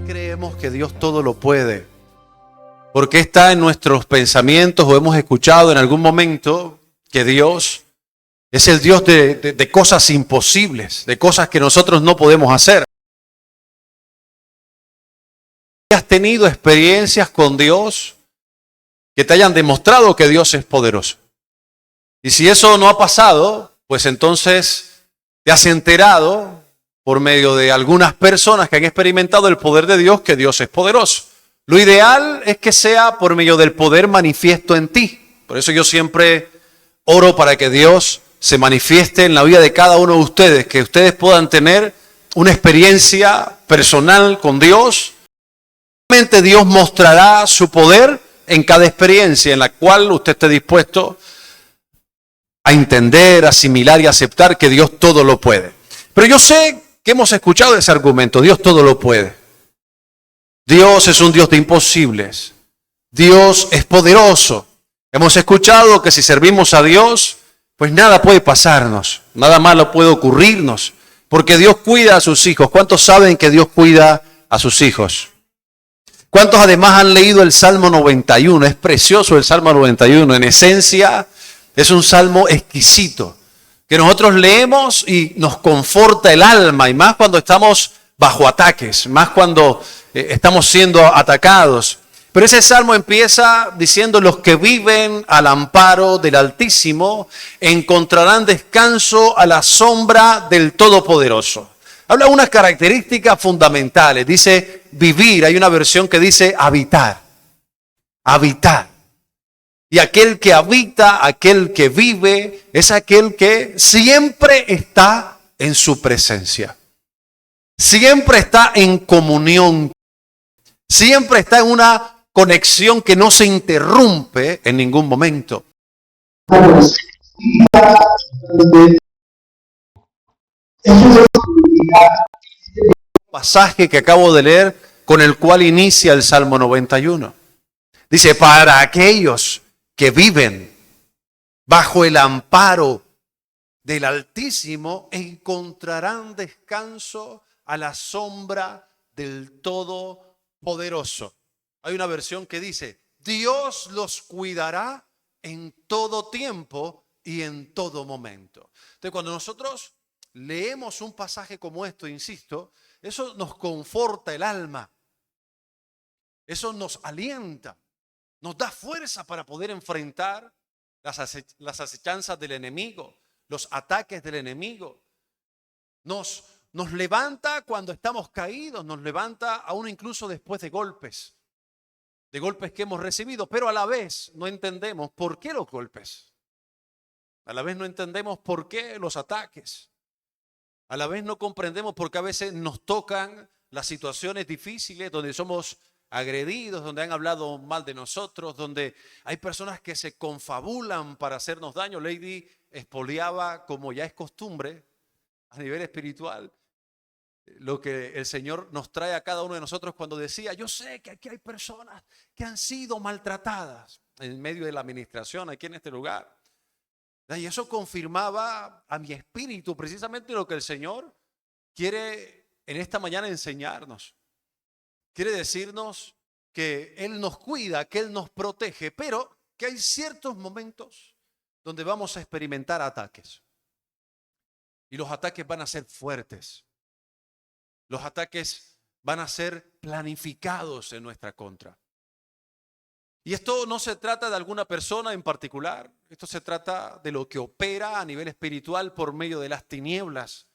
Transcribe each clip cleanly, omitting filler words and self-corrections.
creemos que Dios todo lo puede? ¿Por qué está en nuestros pensamientos o hemos escuchado en algún momento que Dios es el Dios de cosas imposibles, de cosas que nosotros no podemos hacer? ¿Has tenido experiencias con Dios que te hayan demostrado que Dios es poderoso? Y si eso no ha pasado, pues entonces te has enterado por medio de algunas personas que han experimentado el poder de Dios, que Dios es poderoso. Lo ideal es que sea por medio del poder manifiesto en ti. Por eso yo siempre oro para que Dios se manifieste en la vida de cada uno de ustedes, que ustedes puedan tener una experiencia personal con Dios. Realmente Dios mostrará su poder en cada experiencia en la cual usted esté dispuesto a entender, asimilar y aceptar que Dios todo lo puede. Pero yo sé que hemos escuchado ese argumento, Dios todo lo puede. Dios es un Dios de imposibles. Dios es poderoso. Hemos escuchado que si servimos a Dios, pues nada puede pasarnos, nada malo puede ocurrirnos, porque Dios cuida a sus hijos. ¿Cuántos saben que Dios cuida a sus hijos? ¿Cuántos además han leído el Salmo 91? Es precioso el Salmo 91. En esencia, es un salmo exquisito, que nosotros leemos y nos conforta el alma, y más cuando estamos bajo ataques, más cuando estamos siendo atacados. Pero ese salmo empieza diciendo: los que viven al amparo del Altísimo encontrarán descanso a la sombra del Todopoderoso. Habla de unas características fundamentales. Dice vivir, hay una versión que dice habitar. Habitar. Y aquel que habita, aquel que vive, es aquel que siempre está en su presencia. Siempre está en comunión. Siempre está en una conexión que no se interrumpe en ningún momento. Pasaje que acabo de leer con el cual inicia el Salmo 91. Dice: para aquellos que viven bajo el amparo del Altísimo encontrarán descanso a la sombra del Todopoderoso. Hay una versión que dice: Dios los cuidará en todo tiempo y en todo momento. Entonces, cuando nosotros leemos un pasaje como esto, insisto, eso nos conforta el alma. Eso nos alienta. Nos da fuerza para poder enfrentar las acechanzas del enemigo, los ataques del enemigo. Nos levanta cuando estamos caídos, nos levanta aún incluso después de golpes que hemos recibido, pero a la vez no entendemos por qué los golpes. A la vez no entendemos por qué los ataques. A la vez no comprendemos por qué a veces nos tocan las situaciones difíciles donde somos agredidos, donde han hablado mal de nosotros, donde hay personas que se confabulan para hacernos daño. Lady expoliaba, como ya es costumbre a nivel espiritual, lo que el Señor nos trae a cada uno de nosotros cuando decía: yo sé que aquí hay personas que han sido maltratadas en medio de la administración aquí en este lugar. Y eso confirmaba a mi espíritu precisamente lo que el Señor quiere en esta mañana enseñarnos. Quiere decirnos que Él nos cuida, que Él nos protege, pero que hay ciertos momentos donde vamos a experimentar ataques. Y los ataques van a ser fuertes. Los ataques van a ser planificados en nuestra contra. Y esto no se trata de alguna persona en particular. Esto se trata de lo que opera a nivel espiritual por medio de las tinieblas,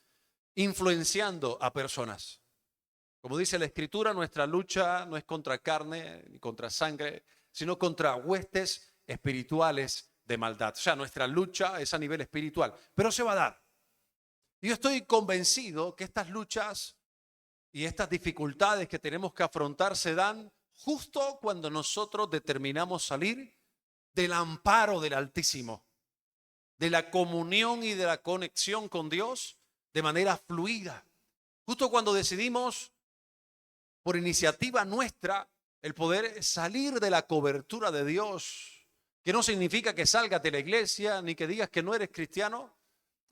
influenciando a personas. Como dice la Escritura, nuestra lucha no es contra carne ni contra sangre, sino contra huestes espirituales de maldad. O sea, nuestra lucha es a nivel espiritual, pero se va a dar. Y yo estoy convencido que estas luchas y estas dificultades que tenemos que afrontar se dan justo cuando nosotros determinamos salir del amparo del Altísimo, de la comunión y de la conexión con Dios de manera fluida. Justo cuando decidimos, por iniciativa nuestra, el poder salir de la cobertura de Dios, que no significa que salgas de la iglesia ni que digas que no eres cristiano,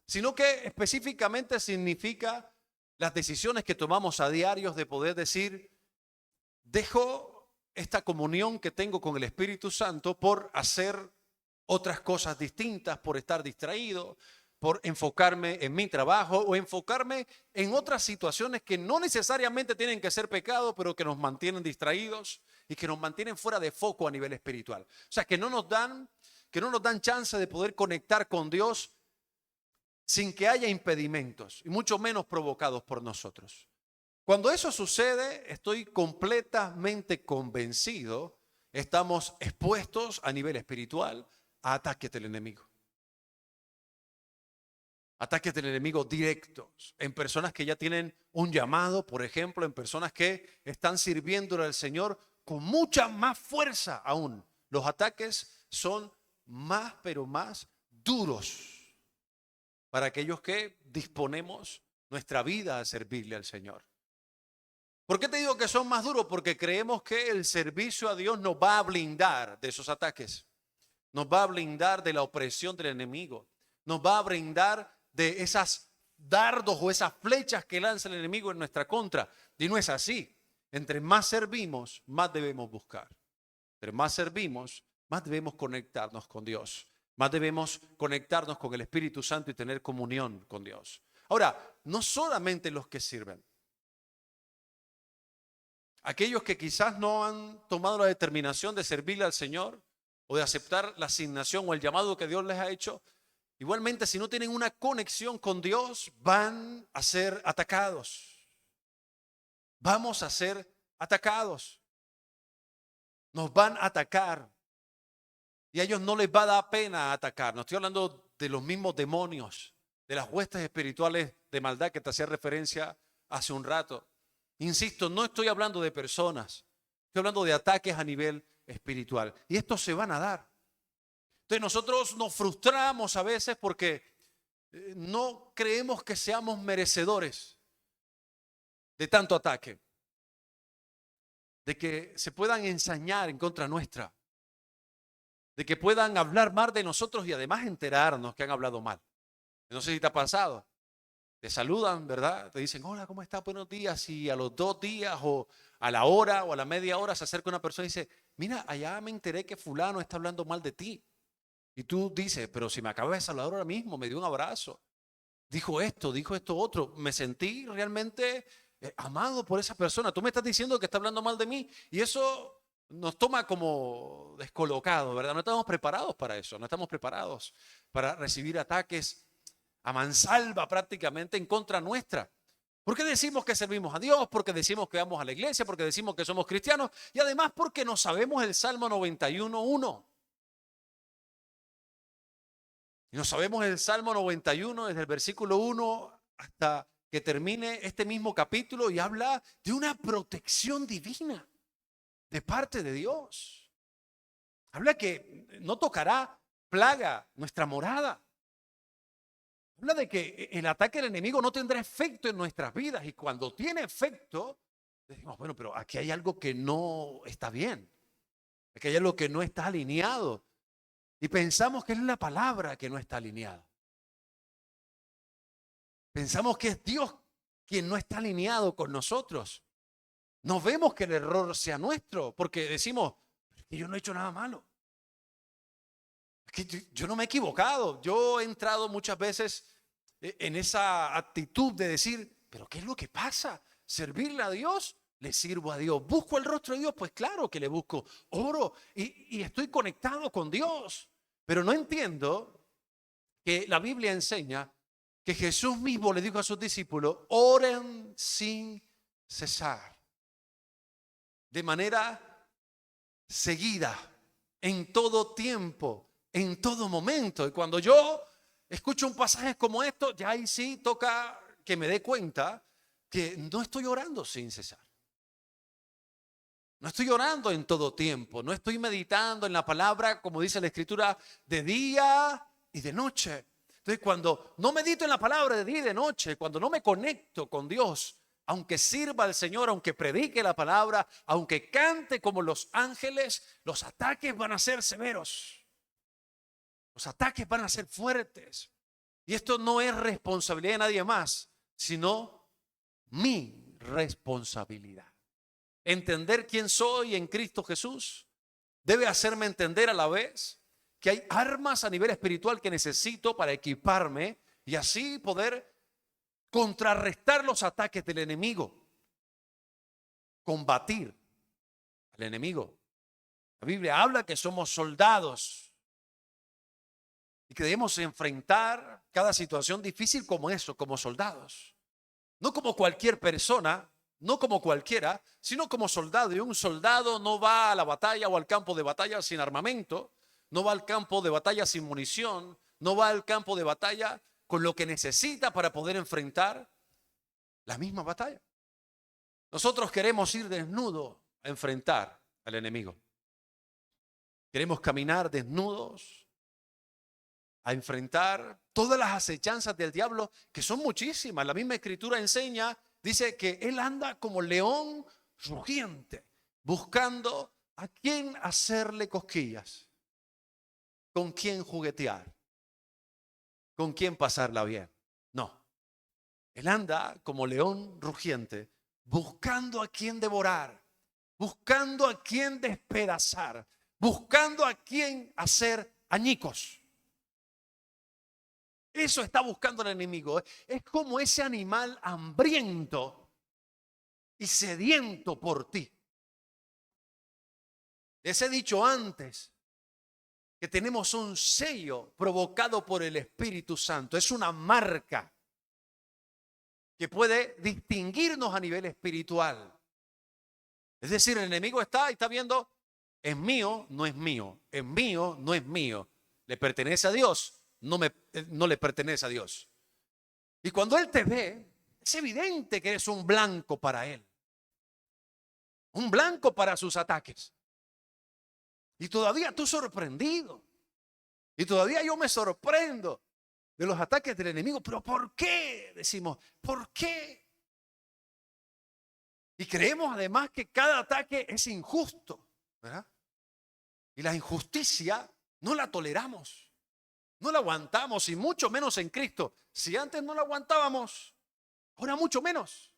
sino que específicamente significa las decisiones que tomamos a diario de poder decir: dejo esta comunión que tengo con el Espíritu Santo por hacer otras cosas distintas, por estar distraído, por enfocarme en mi trabajo o enfocarme en otras situaciones que no necesariamente tienen que ser pecado, pero que nos mantienen distraídos y que nos mantienen fuera de foco a nivel espiritual. O sea, que no nos dan chance de poder conectar con Dios sin que haya impedimentos, y mucho menos provocados por nosotros. Cuando eso sucede, estoy completamente convencido, estamos expuestos a nivel espiritual a ataques del enemigo. Ataques del enemigo directos en personas que ya tienen un llamado, por ejemplo, en personas que están sirviéndole al Señor con mucha más fuerza aún. Los ataques son más, pero más duros para aquellos que disponemos nuestra vida a servirle al Señor. ¿Por qué te digo que son más duros? Porque creemos que el servicio a Dios nos va a blindar de esos ataques. Nos va a blindar de la opresión del enemigo. Nos va a blindar de esas dardos o esas flechas que lanza el enemigo en nuestra contra. Y no es así. Entre más servimos, más debemos buscar. Entre más servimos, más debemos conectarnos con Dios. Más debemos conectarnos con el Espíritu Santo y tener comunión con Dios. Ahora, no solamente los que sirven. Aquellos que quizás no han tomado la determinación de servirle al Señor o de aceptar la asignación o el llamado que Dios les ha hecho, igualmente si no tienen una conexión con Dios, van a ser atacados. Vamos a ser atacados. Nos van a atacar. Y a ellos no les va a dar pena atacar. No estoy hablando de los mismos demonios, de las huestes espirituales de maldad que te hacía referencia hace un rato. Insisto, no estoy hablando de personas, estoy hablando de ataques a nivel espiritual. Y estos se van a dar. Entonces nosotros nos frustramos a veces porque no creemos que seamos merecedores de tanto ataque, de que se puedan ensañar en contra nuestra, de que puedan hablar mal de nosotros y además enterarnos que han hablado mal. No sé si te ha pasado. Te saludan, ¿verdad? Te dicen, hola, ¿cómo estás? Buenos días. Y a los 2 días o a la hora o a la media hora se acerca una persona y dice, mira, allá me enteré que fulano está hablando mal de ti. Y tú dices, pero si me acaba de saludar ahora mismo, me dio un abrazo. Dijo esto otro. Me sentí realmente amado por esa persona. Tú me estás diciendo que está hablando mal de mí. Y eso nos toma como descolocados, ¿verdad? No estamos preparados para eso. No estamos preparados para recibir ataques a mansalva prácticamente en contra nuestra. ¿Por qué decimos que servimos a Dios? Porque decimos que vamos a la iglesia, porque decimos que somos cristianos y además porque no sabemos el Salmo 91:1. Y no sabemos el Salmo 91 desde el versículo 1 hasta que termine este mismo capítulo y habla de una protección divina de parte de Dios. Habla que no tocará plaga nuestra morada. Habla de que el ataque del enemigo no tendrá efecto en nuestras vidas y cuando tiene efecto, decimos, bueno, pero aquí hay algo que no está bien, aquí hay algo que no está alineado y pensamos que es la palabra que no está alineada. Pensamos que es Dios quien no está alineado con nosotros. No vemos que el error sea nuestro porque decimos, que yo no he hecho nada malo. Es que yo no me he equivocado. Yo he entrado muchas veces en esa actitud de decir, pero ¿qué es lo que pasa? ¿Servirle a Dios? Le sirvo a Dios. ¿Busco el rostro de Dios? Pues claro que le busco. Oro y estoy conectado con Dios. Pero no entiendo que la Biblia enseña que Jesús mismo le dijo a sus discípulos, oren sin cesar. De manera seguida, en todo tiempo, en todo momento. Y cuando yo escucho un pasaje como esto, ya ahí sí toca que me dé cuenta que no estoy orando sin cesar. No estoy orando en todo tiempo, no estoy meditando en la palabra, como dice la Escritura, de día y de noche. Entonces, cuando no medito en la palabra de día y de noche, cuando no me conecto con Dios, aunque sirva al Señor, aunque predique la palabra, aunque cante como los ángeles, los ataques van a ser severos. Los ataques van a ser fuertes. Y esto no es responsabilidad de nadie más, sino mi responsabilidad. entender quién soy en Cristo Jesús debe hacerme entender a la vez que hay armas a nivel espiritual que necesito para equiparme y así poder contrarrestar los ataques del enemigo, combatir al enemigo. La Biblia habla que somos soldados y que debemos enfrentar cada situación difícil como eso, como soldados. No como cualquier persona, no como cualquiera, sino como soldado. Y un soldado no va a la batalla o al campo de batalla sin armamento, no va al campo de batalla sin munición, no va al campo de batalla con lo que necesita para poder enfrentar la misma batalla. Nosotros queremos ir desnudos a enfrentar al enemigo. Queremos caminar desnudos a enfrentar todas las acechanzas del diablo, que son muchísimas. La misma Escritura enseña, dice que él anda como león rugiente, buscando a quién hacerle cosquillas, con quién juguetear, con quién pasarla bien. No, él anda como león rugiente, buscando a quién devorar, buscando a quién despedazar, buscando a quién hacer añicos. Eso está buscando el enemigo. Es como ese animal hambriento y sediento por ti. Les he dicho antes que tenemos un sello provocado por el Espíritu Santo. Es una marca que puede distinguirnos a nivel espiritual. Es decir, el enemigo está y está viendo, es mío, no es mío, es mío, no es mío. Le pertenece a Dios, no le pertenece a Dios. Y cuando Él te ve, es evidente que eres un blanco para Él. Un blanco para sus ataques. Y todavía tú sorprendido. Y todavía yo me sorprendo de los ataques del enemigo. ¿Pero por qué? Decimos, ¿por qué? Y creemos además que cada ataque es injusto, ¿verdad? Y la injusticia no la toleramos, no la aguantamos, y mucho menos en Cristo. Si antes no la aguantábamos, ahora mucho menos.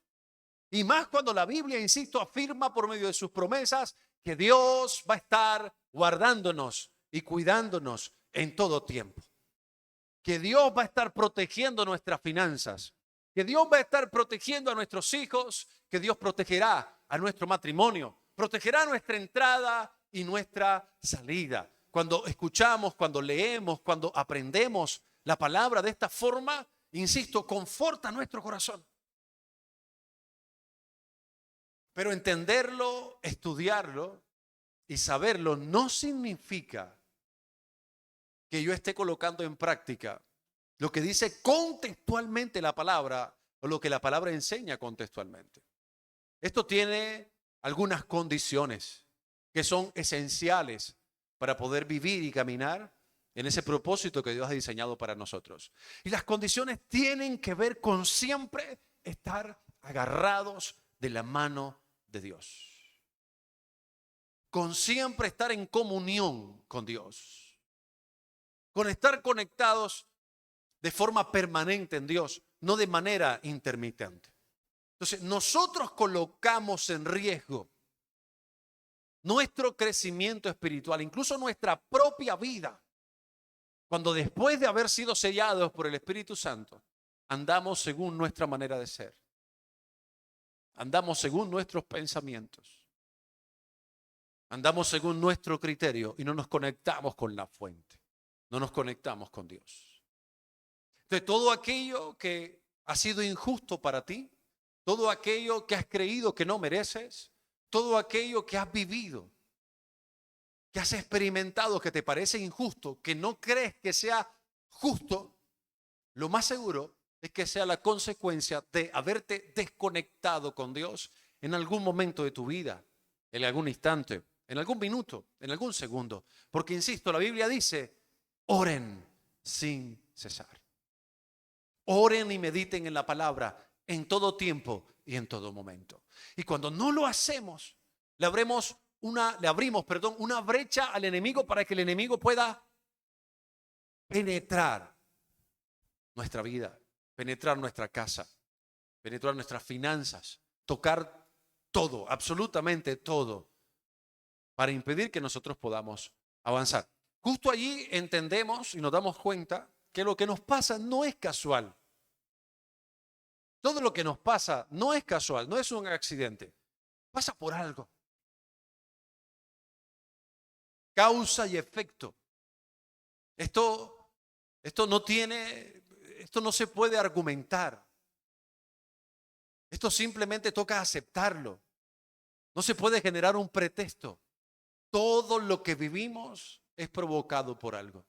Y más cuando la Biblia, insisto, afirma por medio de sus promesas que Dios va a estar guardándonos y cuidándonos en todo tiempo. Que Dios va a estar protegiendo nuestras finanzas. Que Dios va a estar protegiendo a nuestros hijos. Que Dios protegerá a nuestro matrimonio. Protegerá nuestra entrada y nuestra salida. Cuando escuchamos, cuando leemos, cuando aprendemos la palabra de esta forma, insisto, conforta nuestro corazón. Pero entenderlo, estudiarlo y saberlo no significa que yo esté colocando en práctica lo que dice contextualmente la palabra o lo que la palabra enseña contextualmente. Esto tiene algunas condiciones que son esenciales para poder vivir y caminar en ese propósito que Dios ha diseñado para nosotros. Y las condiciones tienen que ver con siempre estar agarrados de la mano de Dios. Con siempre estar en comunión con Dios. Con estar conectados de forma permanente en Dios, no de manera intermitente. Entonces, nosotros colocamos en riesgo nuestro crecimiento espiritual, incluso nuestra propia vida, cuando después de haber sido sellados por el Espíritu Santo, andamos según nuestra manera de ser. Andamos según nuestros pensamientos. Andamos según nuestro criterio y no nos conectamos con la fuente. No nos conectamos con Dios. Entonces, todo aquello que ha sido injusto para ti, todo aquello que has creído que no mereces, todo aquello que has vivido, que has experimentado, que te parece injusto, que no crees que sea justo, lo más seguro es que sea la consecuencia de haberte desconectado con Dios en algún momento de tu vida, en algún instante, en algún minuto, en algún segundo. Porque, insisto, la Biblia dice, oren sin cesar. Oren y mediten en la palabra en todo tiempo y en todo momento. Y cuando no lo hacemos, le abrimos una brecha al enemigo para que el enemigo pueda penetrar nuestra vida, penetrar nuestra casa, penetrar nuestras finanzas, tocar todo, absolutamente todo, para impedir que nosotros podamos avanzar. Justo allí entendemos y nos damos cuenta que lo que nos pasa no es casual. Todo lo que nos pasa no es casual, no es un accidente. Pasa por algo. Causa y efecto. Esto no se puede argumentar. Esto simplemente toca aceptarlo. No se puede generar un pretexto. Todo lo que vivimos es provocado por algo.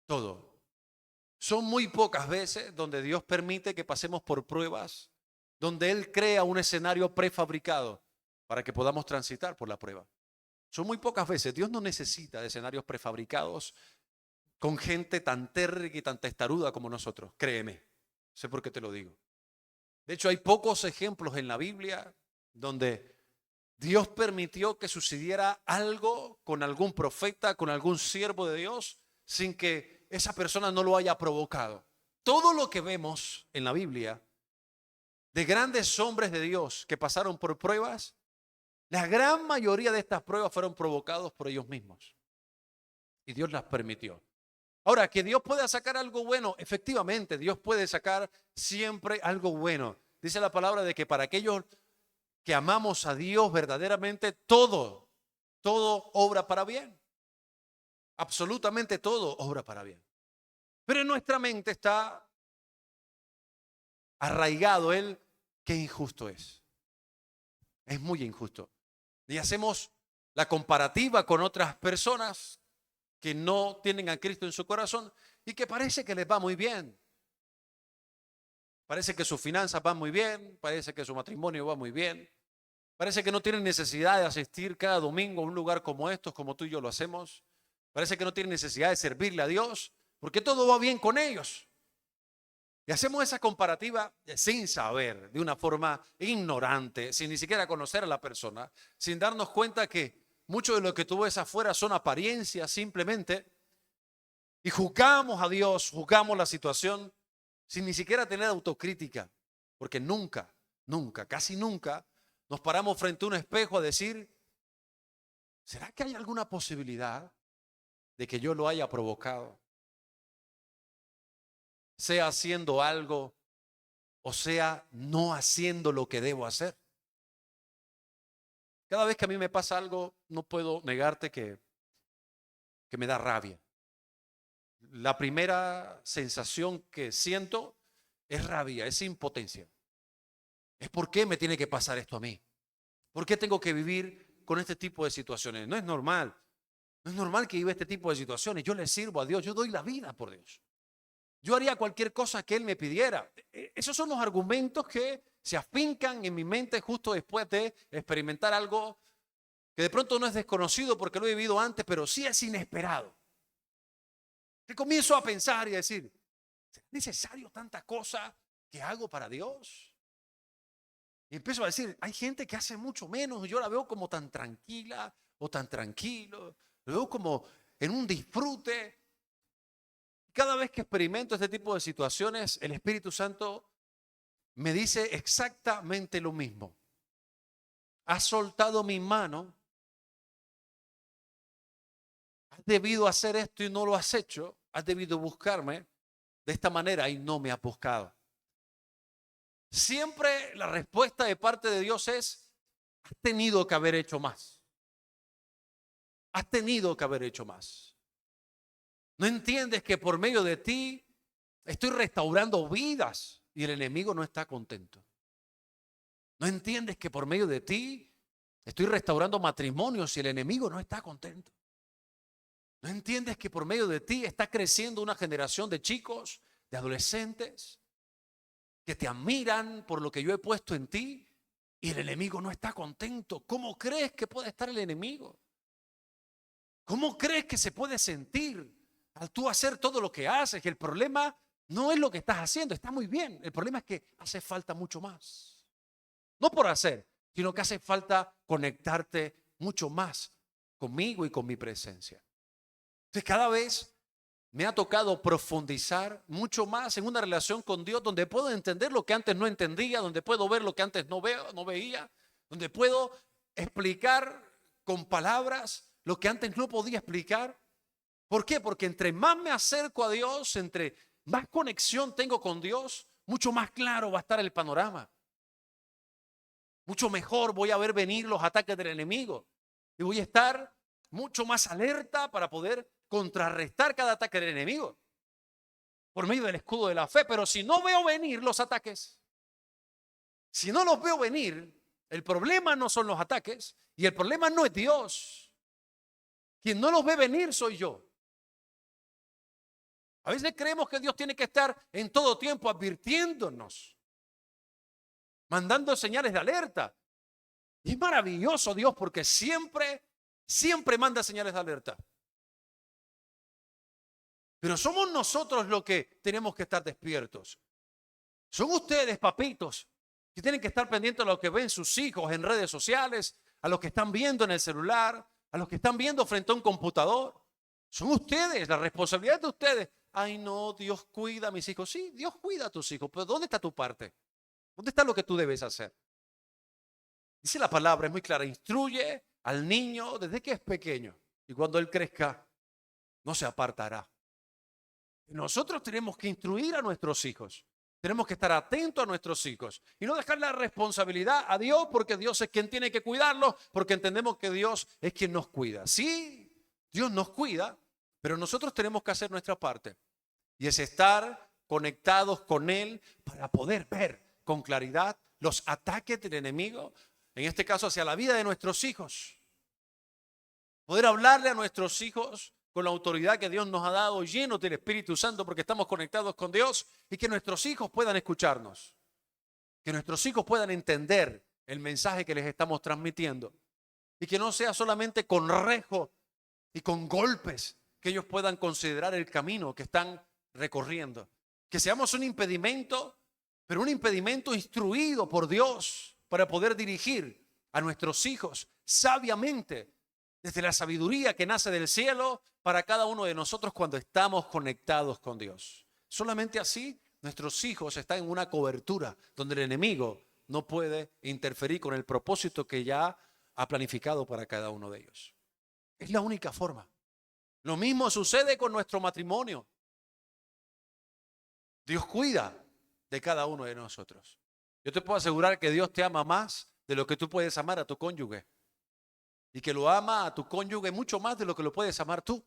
Todo. Son muy pocas veces donde Dios permite que pasemos por pruebas, donde Él crea un escenario prefabricado para que podamos transitar por la prueba. Son muy pocas veces. Dios no necesita de escenarios prefabricados con gente tan terca y tan testaruda como nosotros. Créeme, sé por qué te lo digo. De hecho, hay pocos ejemplos en la Biblia donde Dios permitió que sucediera algo con algún profeta, con algún siervo de Dios, sin que esa persona no lo haya provocado. Todo lo que vemos en la Biblia de grandes hombres de Dios que pasaron por pruebas, la gran mayoría de estas pruebas fueron provocados por ellos mismos. Y Dios las permitió. Ahora, que Dios pueda sacar algo bueno, efectivamente, Dios puede sacar siempre algo bueno. Dice la palabra de que para aquellos que amamos a Dios verdaderamente, todo obra para bien. Absolutamente todo obra para bien. Pero en nuestra mente está arraigado el qué injusto es. Es muy injusto. Y hacemos la comparativa con otras personas que no tienen a Cristo en su corazón y que parece que les va muy bien. Parece que sus finanzas van muy bien, parece que su matrimonio va muy bien, parece que no tienen necesidad de asistir cada domingo a un lugar como estos, como tú y yo lo hacemos. Parece que no tienen necesidad de servirle a Dios, porque todo va bien con ellos. Y hacemos esa comparativa sin saber, de una forma ignorante, sin ni siquiera conocer a la persona, sin darnos cuenta que mucho de lo que tú ves afuera son apariencias simplemente. Y juzgamos a Dios, juzgamos la situación sin ni siquiera tener autocrítica, porque nunca, casi nunca nos paramos frente a un espejo a decir, ¿será que hay alguna posibilidad de que yo lo haya provocado? Sea haciendo algo o sea no haciendo lo que debo hacer. Cada vez que a mí me pasa algo, no puedo negarte que me da rabia. La primera sensación que siento es rabia, es impotencia. Es ¿por qué me tiene que pasar esto a mí? ¿Por qué tengo que vivir con este tipo de situaciones? No es normal. No es normal que viva este tipo de situaciones. Yo le sirvo a Dios, yo doy la vida por Dios. Yo haría cualquier cosa que Él me pidiera. Esos son los argumentos que se afincan en mi mente justo después de experimentar algo que de pronto no es desconocido porque lo he vivido antes, pero sí es inesperado. Que comienzo a pensar y a decir, ¿es necesario tanta cosa que hago para Dios? Y empiezo a decir, hay gente que hace mucho menos, yo la veo como tan tranquila o tan tranquilo, lo veo como en un disfrute. Cada vez que experimento este tipo de situaciones, el Espíritu Santo me dice exactamente lo mismo. Has soltado mi mano, has debido hacer esto y no lo has hecho, has debido buscarme de esta manera y no me has buscado. Siempre la respuesta de parte de Dios es, has tenido que haber hecho más. Has tenido que haber hecho más. No entiendes que por medio de ti estoy restaurando vidas y el enemigo no está contento. No entiendes que por medio de ti estoy restaurando matrimonios y el enemigo no está contento. No entiendes que por medio de ti está creciendo una generación de chicos, de adolescentes, que te admiran por lo que yo he puesto en ti y el enemigo no está contento. ¿Cómo crees que puede estar el enemigo? ¿Cómo crees que se puede sentir al tú hacer todo lo que haces? El problema no es lo que estás haciendo, está muy bien. El problema es que hace falta mucho más. No por hacer, sino que hace falta conectarte mucho más conmigo y con mi presencia. Entonces cada vez me ha tocado profundizar mucho más en una relación con Dios donde puedo entender lo que antes no entendía, donde puedo ver lo que antes no veía, donde puedo explicar con palabras lo que antes no podía explicar. ¿Por qué? Porque entre más me acerco a Dios, entre más conexión tengo con Dios, mucho más claro va a estar el panorama. Mucho mejor voy a ver venir los ataques del enemigo. Y voy a estar mucho más alerta para poder contrarrestar cada ataque del enemigo por medio del escudo de la fe. Pero si no veo venir los ataques, si no los veo venir, el problema no son los ataques y el problema no es Dios. Quien no los ve venir soy yo. A veces creemos que Dios tiene que estar en todo tiempo advirtiéndonos, mandando señales de alerta. Y es maravilloso Dios porque siempre manda señales de alerta. Pero somos nosotros los que tenemos que estar despiertos. Son ustedes, papitos, que tienen que estar pendientes de lo que ven sus hijos en redes sociales, a los que están viendo en el celular, a los que están viendo frente a un computador. Son ustedes, la responsabilidad de ustedes. Ay, no, Dios cuida a mis hijos. Sí, Dios cuida a tus hijos, pero ¿dónde está tu parte? ¿Dónde está lo que tú debes hacer? Dice la palabra, es muy clara, instruye al niño desde que es pequeño y cuando él crezca no se apartará. Nosotros tenemos que instruir a nuestros hijos, tenemos que estar atentos a nuestros hijos y no dejar la responsabilidad a Dios porque Dios es quien tiene que cuidarlos, porque entendemos que Dios es quien nos cuida. Sí, Dios nos cuida, pero nosotros tenemos que hacer nuestra parte y es estar conectados con Él para poder ver con claridad los ataques del enemigo, en este caso hacia la vida de nuestros hijos. Poder hablarle a nuestros hijos con la autoridad que Dios nos ha dado, llenos del Espíritu Santo porque estamos conectados con Dios y que nuestros hijos puedan escucharnos, que nuestros hijos puedan entender el mensaje que les estamos transmitiendo y que no sea solamente con rejo y con golpes que ellos puedan considerar el camino que están recorriendo. Que seamos un impedimento, pero un impedimento instruido por Dios para poder dirigir a nuestros hijos sabiamente desde la sabiduría que nace del cielo para cada uno de nosotros cuando estamos conectados con Dios. Solamente así nuestros hijos están en una cobertura donde el enemigo no puede interferir con el propósito que ya ha planificado para cada uno de ellos. Es la única forma. Lo mismo sucede con nuestro matrimonio. Dios cuida de cada uno de nosotros. Yo te puedo asegurar que Dios te ama más de lo que tú puedes amar a tu cónyuge. Y que lo ama a tu cónyuge mucho más de lo que lo puedes amar tú.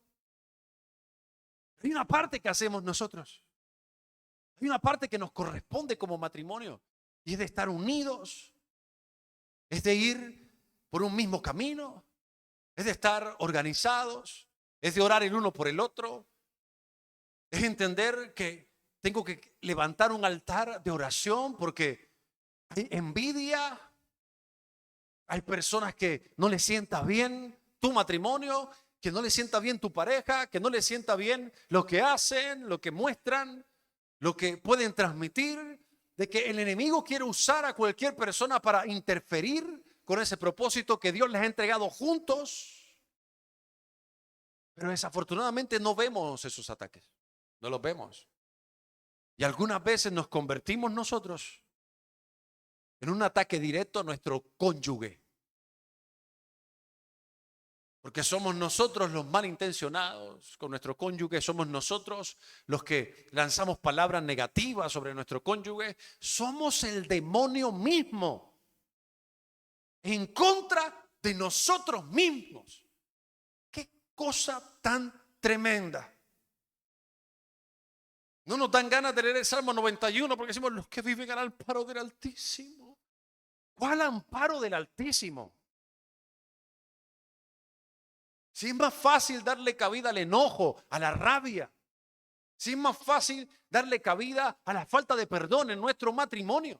Hay una parte que hacemos nosotros. Hay una parte que nos corresponde como matrimonio. Y es de estar unidos. Es de ir por un mismo camino. Es de estar organizados. Es de orar el uno por el otro. Es entender que tengo que levantar un altar de oración porque hay envidia. Hay personas que no les sienta bien tu matrimonio, que no les sienta bien tu pareja, que no les sienta bien lo que hacen, lo que muestran, lo que pueden transmitir, de que el enemigo quiere usar a cualquier persona para interferir con ese propósito que Dios les ha entregado juntos. Pero desafortunadamente no vemos esos ataques, no los vemos. Y algunas veces nos convertimos nosotros en un ataque directo a nuestro cónyuge. Porque somos nosotros los malintencionados con nuestro cónyuge, somos nosotros los que lanzamos palabras negativas sobre nuestro cónyuge. Somos el demonio mismo en contra de nosotros mismos. Qué cosa tan tremenda. No nos dan ganas de leer el Salmo 91 porque decimos los que viven al amparo del Altísimo. ¿Cuál amparo del Altísimo? Si es más fácil darle cabida al enojo, a la rabia. Si es más fácil darle cabida a la falta de perdón en nuestro matrimonio.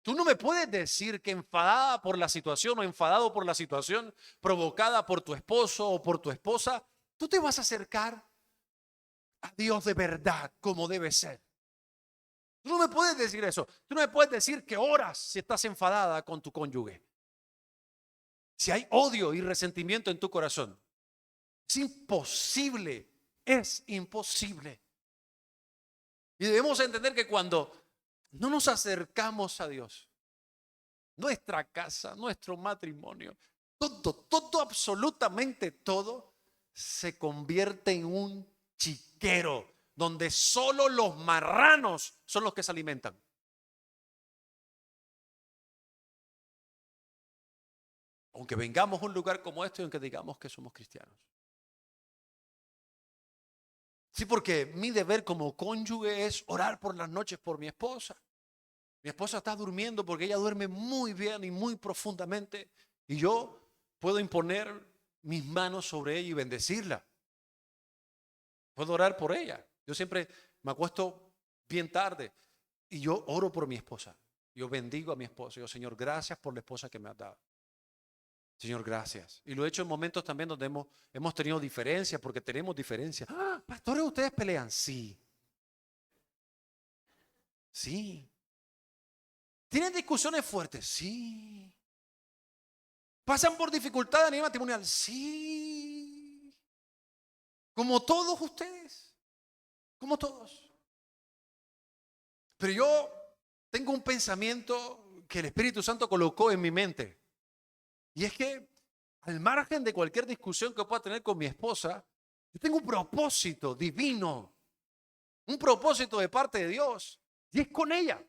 Tú no me puedes decir que enfadada por la situación o enfadado por la situación provocada por tu esposo o por tu esposa, tú te vas a acercar a Dios de verdad como debe ser. Tú no me puedes decir eso. Tú no me puedes decir que oras si estás enfadada con tu cónyuge. Si hay odio y resentimiento en tu corazón. Es imposible. Es imposible. Y debemos entender que cuando no nos acercamos a Dios, nuestra casa, nuestro matrimonio, todo, absolutamente todo, se convierte en un chiquero donde solo los marranos son los que se alimentan. Aunque vengamos a un lugar como este y aunque digamos que somos cristianos. Sí, porque mi deber como cónyuge es orar por las noches por mi esposa. Mi esposa está durmiendo porque ella duerme muy bien y muy profundamente. Y yo puedo imponer mis manos sobre ella y bendecirla. Puedo orar por ella. Yo siempre me acuesto bien tarde y yo oro por mi esposa. Yo bendigo a mi esposa. Yo, Señor, gracias por la esposa que me has dado. Señor, gracias. Y lo he hecho en momentos también donde hemos tenido diferencias, porque tenemos diferencias. Ah, pastores, ¿ustedes pelean? Sí. Sí. ¿Tienen discusiones fuertes? Sí. ¿Pasan por dificultades a nivel matrimonial? Sí. Como todos ustedes. Como todos. Pero yo tengo un pensamiento que el Espíritu Santo colocó en mi mente. Y es que al margen de cualquier discusión que pueda tener con mi esposa, yo tengo un propósito divino, un propósito de parte de Dios, y es con ella.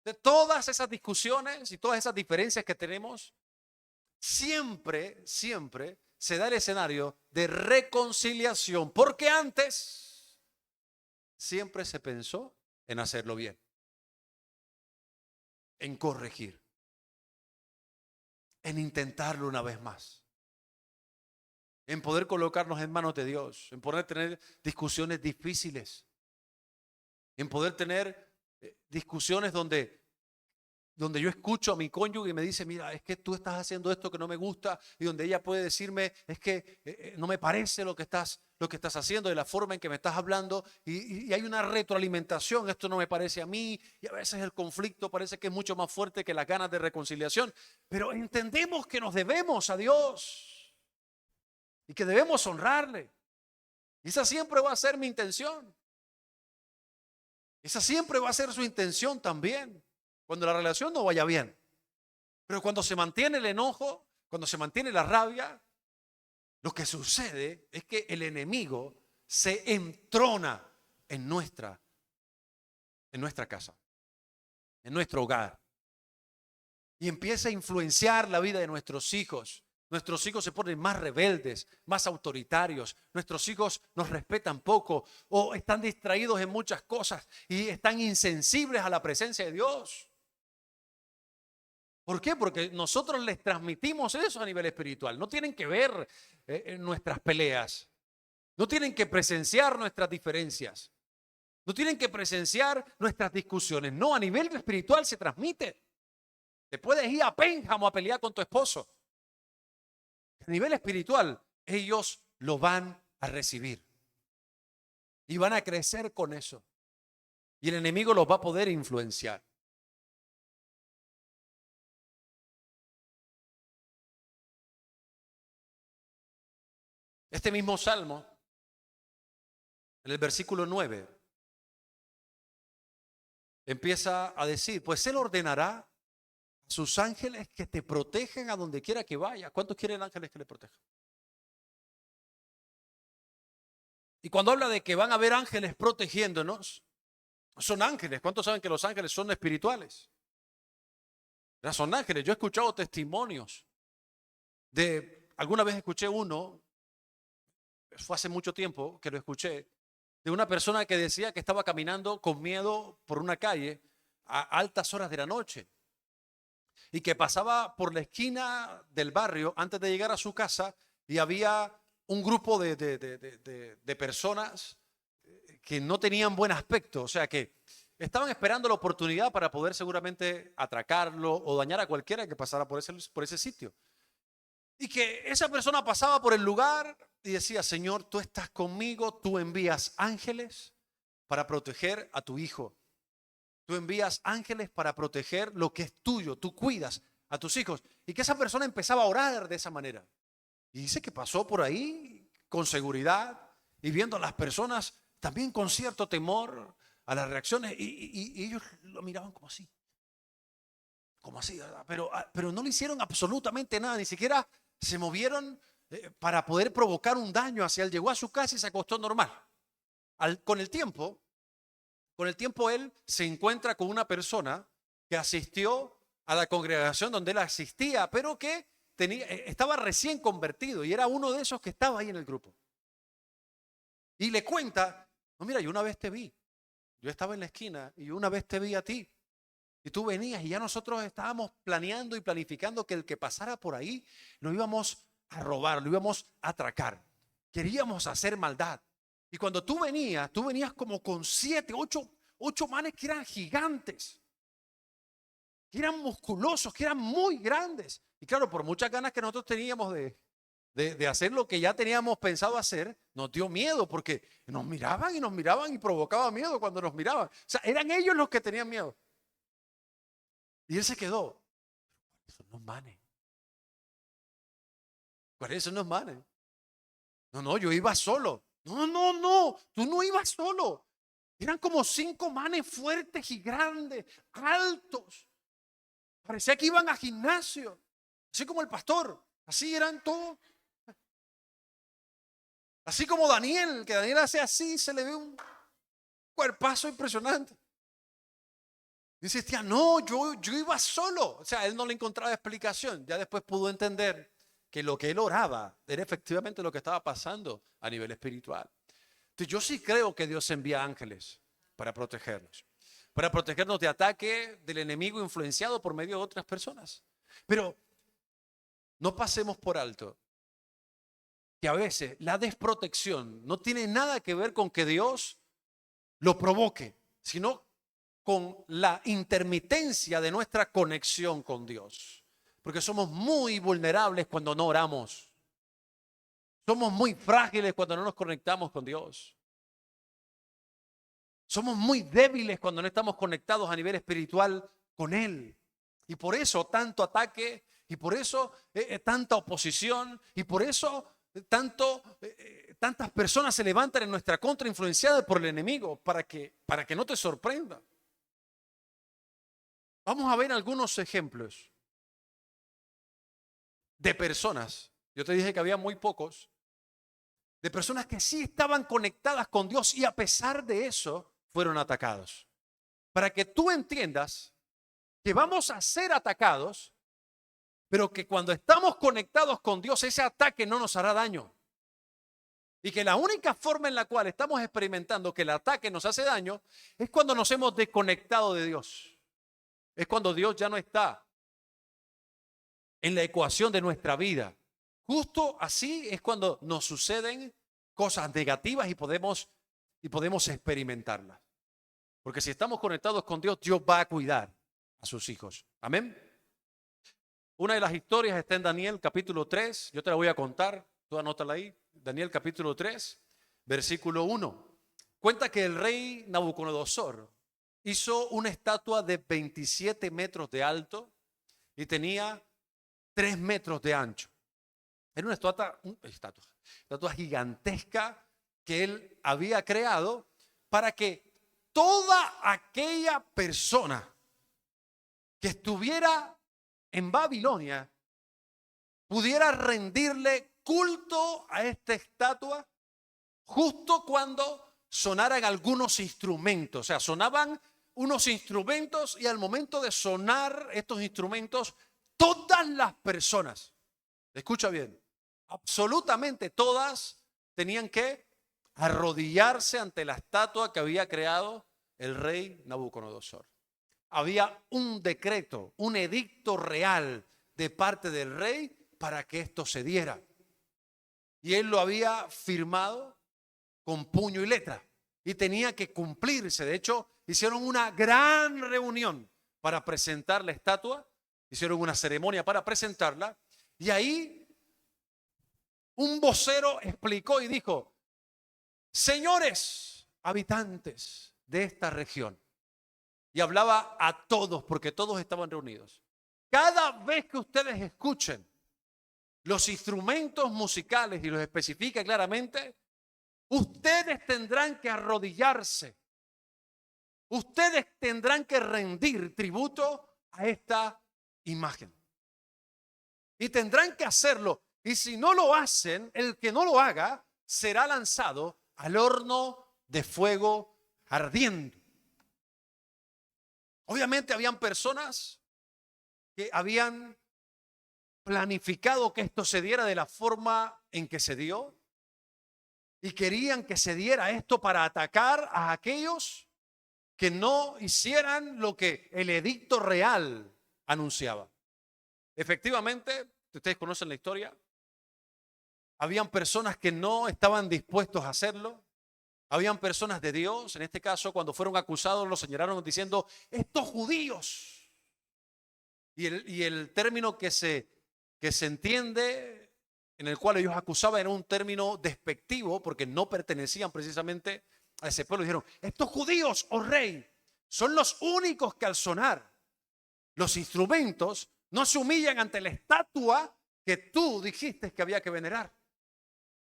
De todas esas discusiones y todas esas diferencias que tenemos, siempre se da el escenario de reconciliación, porque antes siempre se pensó en hacerlo bien, en corregir, en intentarlo una vez más, en poder colocarnos en manos de Dios, en poder tener discusiones difíciles, en poder tener discusiones donde yo escucho a mi cónyuge y me dice, mira, es que tú estás haciendo esto que no me gusta, y donde ella puede decirme, es que no me parece lo que estás haciendo, de la forma en que me estás hablando, y hay una retroalimentación, esto no me parece a mí, y a veces el conflicto parece que es mucho más fuerte que las ganas de reconciliación, pero entendemos que nos debemos a Dios y que debemos honrarle. Y esa siempre va a ser mi intención. Esa siempre va a ser su intención también, cuando la relación no vaya bien. Pero cuando se mantiene el enojo, cuando se mantiene la rabia, lo que sucede es que el enemigo se entrona en nuestra casa, en nuestro hogar, y empieza a influenciar la vida de nuestros hijos. Nuestros hijos se ponen más rebeldes, más autoritarios. Nuestros hijos nos respetan poco o están distraídos en muchas cosas y están insensibles a la presencia de Dios. ¿Por qué? Porque nosotros les transmitimos eso a nivel espiritual. No tienen que ver nuestras peleas. No tienen que presenciar nuestras diferencias. No tienen que presenciar nuestras discusiones. No, a nivel espiritual se transmite. Te puedes ir a Pénjamo a pelear con tu esposo. A nivel espiritual, ellos lo van a recibir. Y van a crecer con eso. Y el enemigo los va a poder influenciar. Este mismo salmo, en el versículo 9, empieza a decir, pues Él ordenará a sus ángeles que te protejan a donde quiera que vaya. ¿Cuántos quieren ángeles que le protejan? Y cuando habla de que van a haber ángeles protegiéndonos, son ángeles. ¿Cuántos saben que los ángeles son espirituales? Ya son ángeles. Yo he escuchado testimonios alguna vez escuché uno, fue hace mucho tiempo que lo escuché, de una persona que decía que estaba caminando con miedo por una calle a altas horas de la noche y que pasaba por la esquina del barrio antes de llegar a su casa y había un grupo de personas que no tenían buen aspecto, o sea que estaban esperando la oportunidad para poder seguramente atracarlo o dañar a cualquiera que pasara por ese sitio. Y que esa persona pasaba por el lugar y decía, Señor, tú estás conmigo, tú envías ángeles para proteger a tu hijo. Tú envías ángeles para proteger lo que es tuyo, tú cuidas a tus hijos. Y que esa persona empezaba a orar de esa manera. Y dice que pasó por ahí con seguridad y viendo a las personas también con cierto temor a las reacciones y ellos lo miraban como así. ¿cómo así? Pero no le hicieron absolutamente nada, ni siquiera se movieron para poder provocar un daño hacia él. Llegó a su casa y se acostó normal. Con el tiempo él se encuentra con una persona que asistió a la congregación donde él asistía, pero que estaba recién convertido y era uno de esos que estaba ahí en el grupo. Y le cuenta, no, mira, yo una vez te vi, yo estaba en la esquina y una vez te vi a ti y tú venías y ya nosotros estábamos planeando y planificando que el que pasara por ahí lo íbamos a robar, lo íbamos a atracar. Queríamos hacer maldad. Y cuando tú venías como con 7, 8 manes que eran gigantes, que eran musculosos, que eran muy grandes. Y claro, por muchas ganas que nosotros teníamos de hacer lo que ya teníamos pensado hacer, nos dio miedo porque nos miraban y provocaba miedo cuando nos miraban. O sea, eran ellos los que tenían miedo. Y él se quedó. Son unos manes. ¿Cuáles son los manes? No, yo iba solo. No, tú no ibas solo. Eran como 5 manes fuertes y grandes, altos. Parecía que iban a gimnasio, así como el pastor. Así eran todos. Así como Daniel, que Daniel hace así, se le ve un cuerpazo impresionante. Dice, tía, no, yo iba solo. O sea, él no le encontraba explicación. Ya después pudo entender que lo que él oraba era efectivamente lo que estaba pasando a nivel espiritual. Entonces, yo sí creo que Dios envía ángeles para protegernos de ataque del enemigo influenciado por medio de otras personas. Pero no pasemos por alto que a veces la desprotección no tiene nada que ver con que Dios lo provoque, sino con la intermitencia de nuestra conexión con Dios. Porque somos muy vulnerables cuando no oramos. Somos muy frágiles cuando no nos conectamos con Dios. Somos muy débiles cuando no estamos conectados a nivel espiritual con Él. Y por eso tanto ataque, y por eso tanta oposición, y por eso tantas personas se levantan en nuestra contra influenciadas por el enemigo para que no te sorprenda. Vamos a ver algunos ejemplos de personas. Yo te dije que había muy pocos. De personas que sí estaban conectadas con Dios y a pesar de eso fueron atacados. Para que tú entiendas que vamos a ser atacados, pero que cuando estamos conectados con Dios ese ataque no nos hará daño. Y que la única forma en la cual estamos experimentando que el ataque nos hace daño es cuando nos hemos desconectado de Dios. Es cuando Dios ya no está en la ecuación de nuestra vida. Justo así es cuando nos suceden cosas negativas y podemos experimentarlas. Porque si estamos conectados con Dios, Dios va a cuidar a sus hijos. Amén. Una de las historias está en Daniel capítulo 3. Yo te la voy a contar. Tú anótala ahí. Daniel capítulo 3, versículo 1. Cuenta que el rey Nabucodonosor hizo una estatua de 27 metros de alto y tenía 3 metros de ancho. Era una estatua gigantesca que él había creado para que toda aquella persona que estuviera en Babilonia pudiera rendirle culto a esta estatua justo cuando sonaran algunos instrumentos. O sea, sonaban unos instrumentos y al momento de sonar estos instrumentos, todas las personas, escucha bien, absolutamente todas tenían que arrodillarse ante la estatua que había creado el rey Nabucodonosor. Había un decreto, un edicto real de parte del rey para que esto se diera. Y él lo había firmado con puño y letra y tenía que cumplirse. De hecho, hicieron una gran reunión para presentar la estatua, hicieron una ceremonia para presentarla y ahí un vocero explicó y dijo: señores habitantes de esta región, y hablaba a todos porque todos estaban reunidos, cada vez que ustedes escuchen los instrumentos musicales, y los especifica claramente, ustedes tendrán que arrodillarse, ustedes tendrán que rendir tributo a esta imagen. Y tendrán que hacerlo. Y si no lo hacen, el que no lo haga será lanzado al horno de fuego ardiendo. Obviamente habían personas que habían planificado que esto se diera de la forma en que se dio y querían que se diera esto para atacar a aquellos que no hicieran lo que el edicto real anunciaba. Efectivamente, ustedes conocen la historia, habían personas que no estaban dispuestos a hacerlo. Habían personas de Dios, en este caso, cuando fueron acusados, los señalaron diciendo, estos judíos. Y el término que se entiende, en el cual ellos acusaban, era un término despectivo, porque no pertenecían precisamente a ese pueblo. Dijeron, estos judíos, oh rey, son los únicos que al sonar los instrumentos no se humillan ante la estatua que tú dijiste que había que venerar.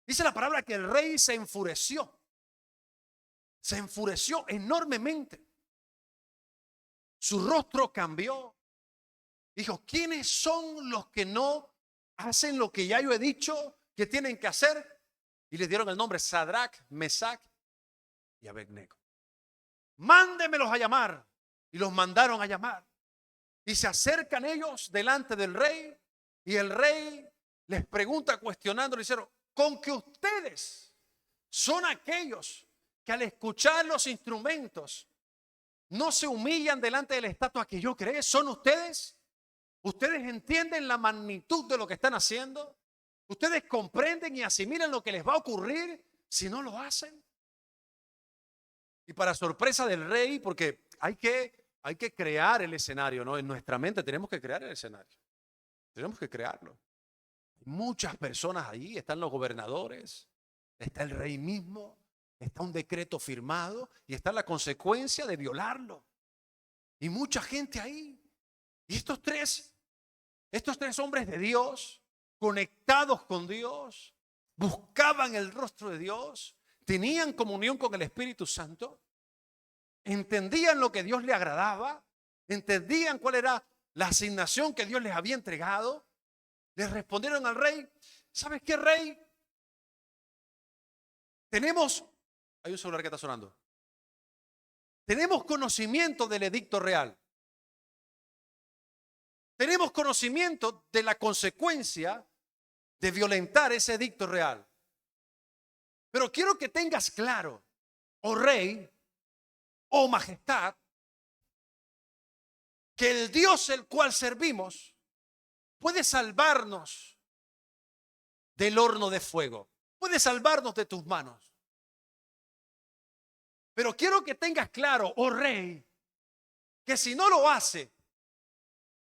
Dice la palabra que el rey se enfureció. Se enfureció enormemente. Su rostro cambió. Dijo, ¿quiénes son los que no hacen lo que ya yo he dicho que tienen que hacer? Y les dieron el nombre Sadrach, Mesach y Abednego. Mándemelos a llamar. Y los mandaron a llamar. Y se acercan ellos delante del rey. Y el rey les pregunta cuestionando, le dijeron, con que ustedes son aquellos que al escuchar los instrumentos no se humillan delante de la estatua que yo creé. ¿Son ustedes? ¿Ustedes entienden la magnitud de lo que están haciendo? ¿Ustedes comprenden y asimilan lo que les va a ocurrir si no lo hacen? Y para sorpresa del rey, porque hay que crear el escenario, ¿no? En nuestra mente tenemos que crear el escenario. Tenemos que crearlo. Muchas personas ahí, están los gobernadores, está el rey mismo, está un decreto firmado y está la consecuencia de violarlo. Y mucha gente ahí. Y estos tres hombres de Dios, conectados con Dios, buscaban el rostro de Dios, tenían comunión con el Espíritu Santo, entendían lo que Dios le agradaba, entendían cuál era la asignación que Dios les había entregado. Les respondieron al rey, ¿sabes qué, rey? Hay un celular que está sonando. Tenemos conocimiento del edicto real. Tenemos conocimiento de la consecuencia de violentar ese edicto real. Pero quiero que tengas claro, oh rey, oh majestad, que el Dios el cual servimos puede salvarnos del horno de fuego. Puede salvarnos de tus manos. Pero quiero que tengas claro, oh rey, que si no lo hace,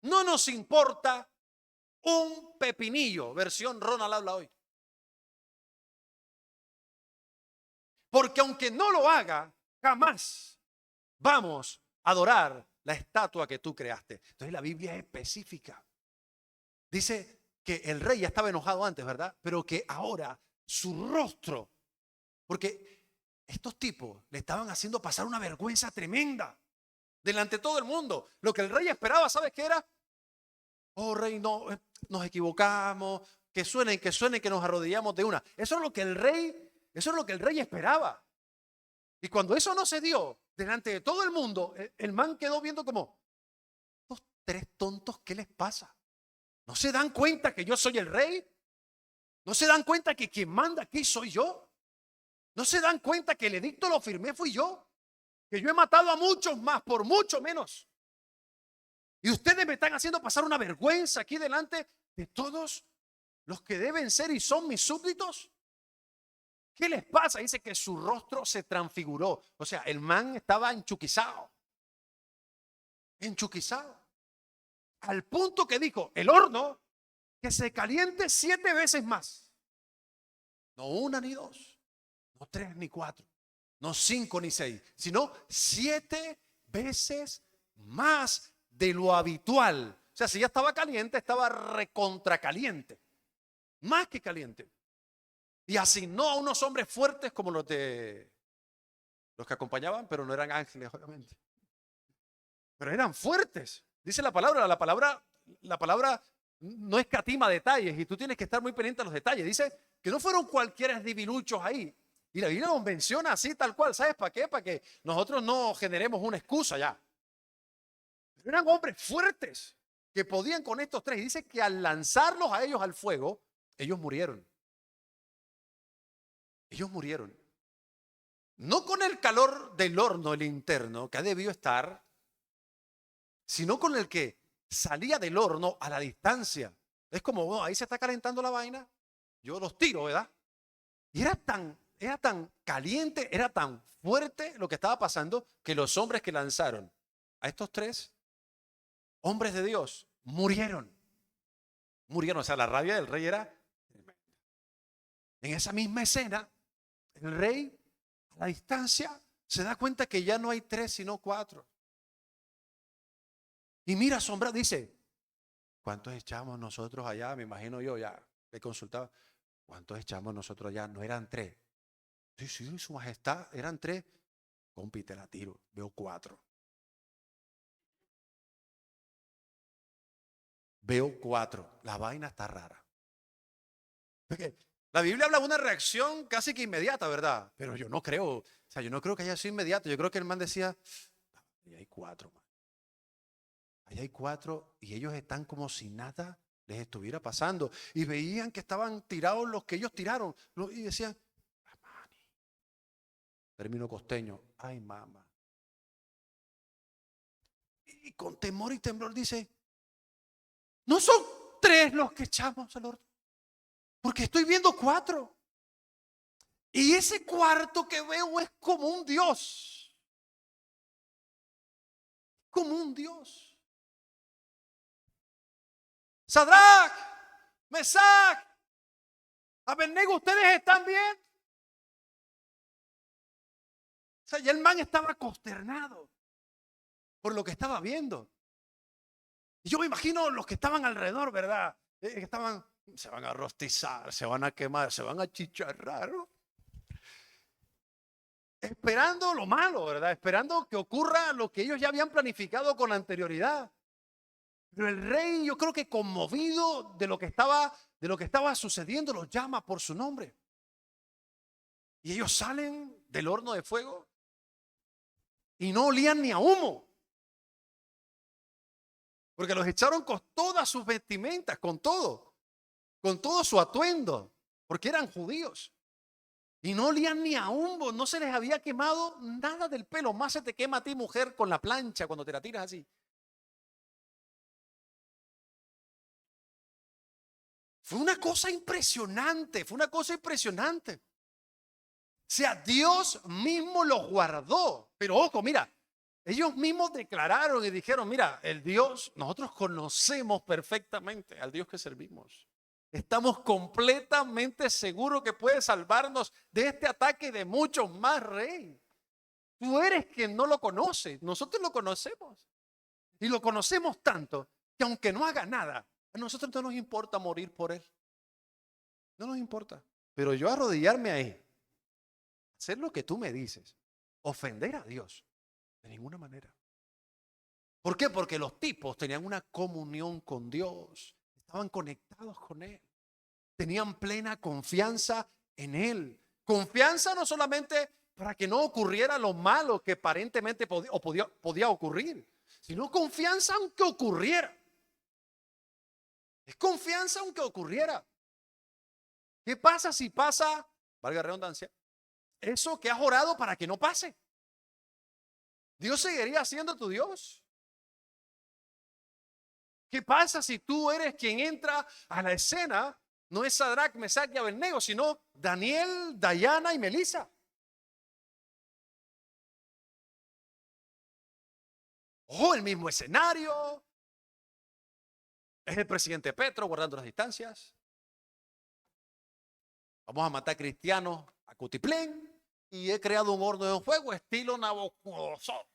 no nos importa un pepinillo. Versión Ronald habla hoy. Porque aunque no lo haga, jamás vamos a adorar la estatua que tú creaste. Entonces la Biblia es específica. Dice que el rey ya estaba enojado antes, ¿verdad? Pero que ahora su rostro, porque estos tipos le estaban haciendo pasar una vergüenza tremenda delante de todo el mundo. Lo que el rey esperaba, ¿sabes qué era? Oh rey, no, nos equivocamos, que suene, que nos arrodillamos de una. Eso es lo que el rey esperaba. Y cuando eso no se dio delante de todo el mundo, el man quedó viendo como, estos tres tontos, ¿qué les pasa? ¿No se dan cuenta que yo soy el rey? ¿No se dan cuenta que quien manda aquí soy yo? ¿No se dan cuenta que el edicto lo firmé fui yo? Que yo he matado a muchos más por mucho menos. Y ustedes me están haciendo pasar una vergüenza aquí delante de todos los que deben ser y son mis súbditos. ¿Qué les pasa? Dice que su rostro se transfiguró. O sea, el man estaba enchuquizado. Enchuquizado. Al punto que dijo, el horno que se caliente 7 veces más. No una ni dos, no 3 ni 4, no 5 ni 6, sino 7 veces más de lo habitual. O sea, si ya estaba caliente, estaba recontra caliente. Más que caliente. Y asignó a unos hombres fuertes como los que acompañaban, pero no eran ángeles, obviamente. Pero eran fuertes. Dice la palabra la palabra no escatima detalles y tú tienes que estar muy pendiente de los detalles. Dice que no fueron cualquiera debiluchos ahí. Y la Biblia nos menciona así tal cual. ¿Sabes para qué? Para que nosotros no generemos una excusa ya. Pero eran hombres fuertes que podían con estos tres. Y dice que al lanzarlos a ellos al fuego, ellos murieron. Ellos murieron. No con el calor del horno, el interno, que ha debido estar, sino con el que salía del horno a la distancia. Es como, bueno, ahí se está calentando la vaina, yo los tiro, ¿verdad? Y era tan caliente, era tan fuerte lo que estaba pasando, que los hombres que lanzaron a estos tres hombres de Dios murieron. Murieron, o sea, la rabia del rey era tremenda. En esa misma escena, el rey a la distancia se da cuenta que ya no hay tres, sino cuatro. Y mira asombrado, dice, ¿cuántos echamos nosotros allá? Me imagino yo, ya he consultado. ¿Cuántos echamos nosotros allá? No eran tres. Sí, sí, su majestad, eran tres. Compite, la tiro, veo cuatro. Veo cuatro. La vaina está rara. Porque la Biblia habla de una reacción casi que inmediata, ¿verdad? Pero yo no creo, o sea, yo no creo que haya sido inmediato. Yo creo que el man decía, ahí hay cuatro, man. Ahí hay cuatro y ellos están como si nada les estuviera pasando. Y veían que estaban tirados los que ellos tiraron. Y decían, "Amani". Término costeño, ay mamá. Y con temor y temblor dice, no son tres los que echamos al horno, porque estoy viendo cuatro. Y ese cuarto que veo es como un Dios. Como un Dios. Sadrach, Mesach, Abednego, ¿ustedes están bien? O sea, ya el man estaba consternado por lo que estaba viendo. Y yo me imagino los que estaban alrededor, ¿verdad? Que estaban, se van a rostizar, se van a quemar, se van a chicharrar, ¿no? Esperando lo malo, ¿verdad? Esperando que ocurra lo que ellos ya habían planificado con anterioridad. Pero el rey, yo creo que conmovido de lo que estaba sucediendo, los llama por su nombre. Y ellos salen del horno de fuego y no olían ni a humo. Porque los echaron con todas sus vestimentas, con todo su atuendo, porque eran judíos. Y no olían ni a humo, no se les había quemado nada del pelo. Más se te quema a ti, mujer, con la plancha cuando te la tiras así. Fue una cosa impresionante, fue una cosa impresionante. O sea, Dios mismo los guardó. Pero ojo, mira, ellos mismos declararon y dijeron, mira, el Dios, nosotros conocemos perfectamente al Dios que servimos. Estamos completamente seguros que puede salvarnos de este ataque y de muchos más, rey. Tú eres quien no lo conoce, nosotros lo conocemos. Y lo conocemos tanto que aunque no haga nada, a nosotros no nos importa morir por él. No nos importa. Pero yo arrodillarme ahí, hacer lo que tú me dices, ofender a Dios, de ninguna manera. ¿Por qué? Porque los tipos tenían una comunión con Dios, estaban conectados con Él, tenían plena confianza en Él. Confianza no solamente para que no ocurriera lo malo que aparentemente podía ocurrir, sino confianza aunque ocurriera. Es confianza aunque ocurriera. ¿Qué pasa si pasa, valga la redundancia, eso que has orado para que no pase? Dios seguiría siendo tu Dios. ¿Qué pasa si tú eres quien entra a la escena? No es Sadrach, Mesach y Abednego, sino Daniel, Dayana y Melissa. Ojo, el mismo escenario. Es el presidente Petro guardando las distancias. Vamos a matar cristianos a Cutiplén. Y he creado un horno de fuego estilo Nabucodonosor.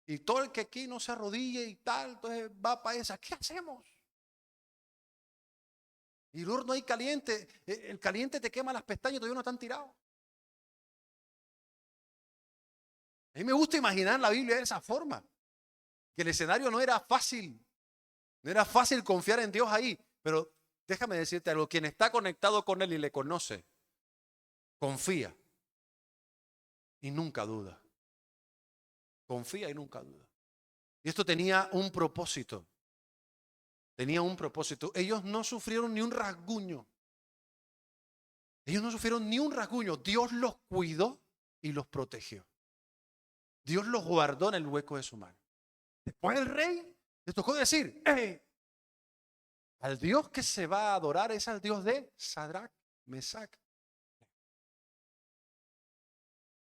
Y todo el que aquí no se arrodille y tal, entonces va para esa. ¿Qué hacemos? Y el horno ahí caliente, el caliente te quema las pestañas, todavía no están tirados. A mí me gusta imaginar la Biblia de esa forma, que el escenario no era fácil, No era fácil confiar en Dios ahí, pero déjame decirte algo, quien está conectado con Él y le conoce, confía y nunca duda. Confía y nunca duda. Y esto tenía un propósito. Tenía un propósito. Ellos no sufrieron ni un rasguño. Ellos no sufrieron ni un rasguño. Dios los cuidó y los protegió. Dios los guardó en el hueco de su mano. Después el rey le tocó decir, al Dios que se va a adorar es al Dios de Sadrach, Mesach.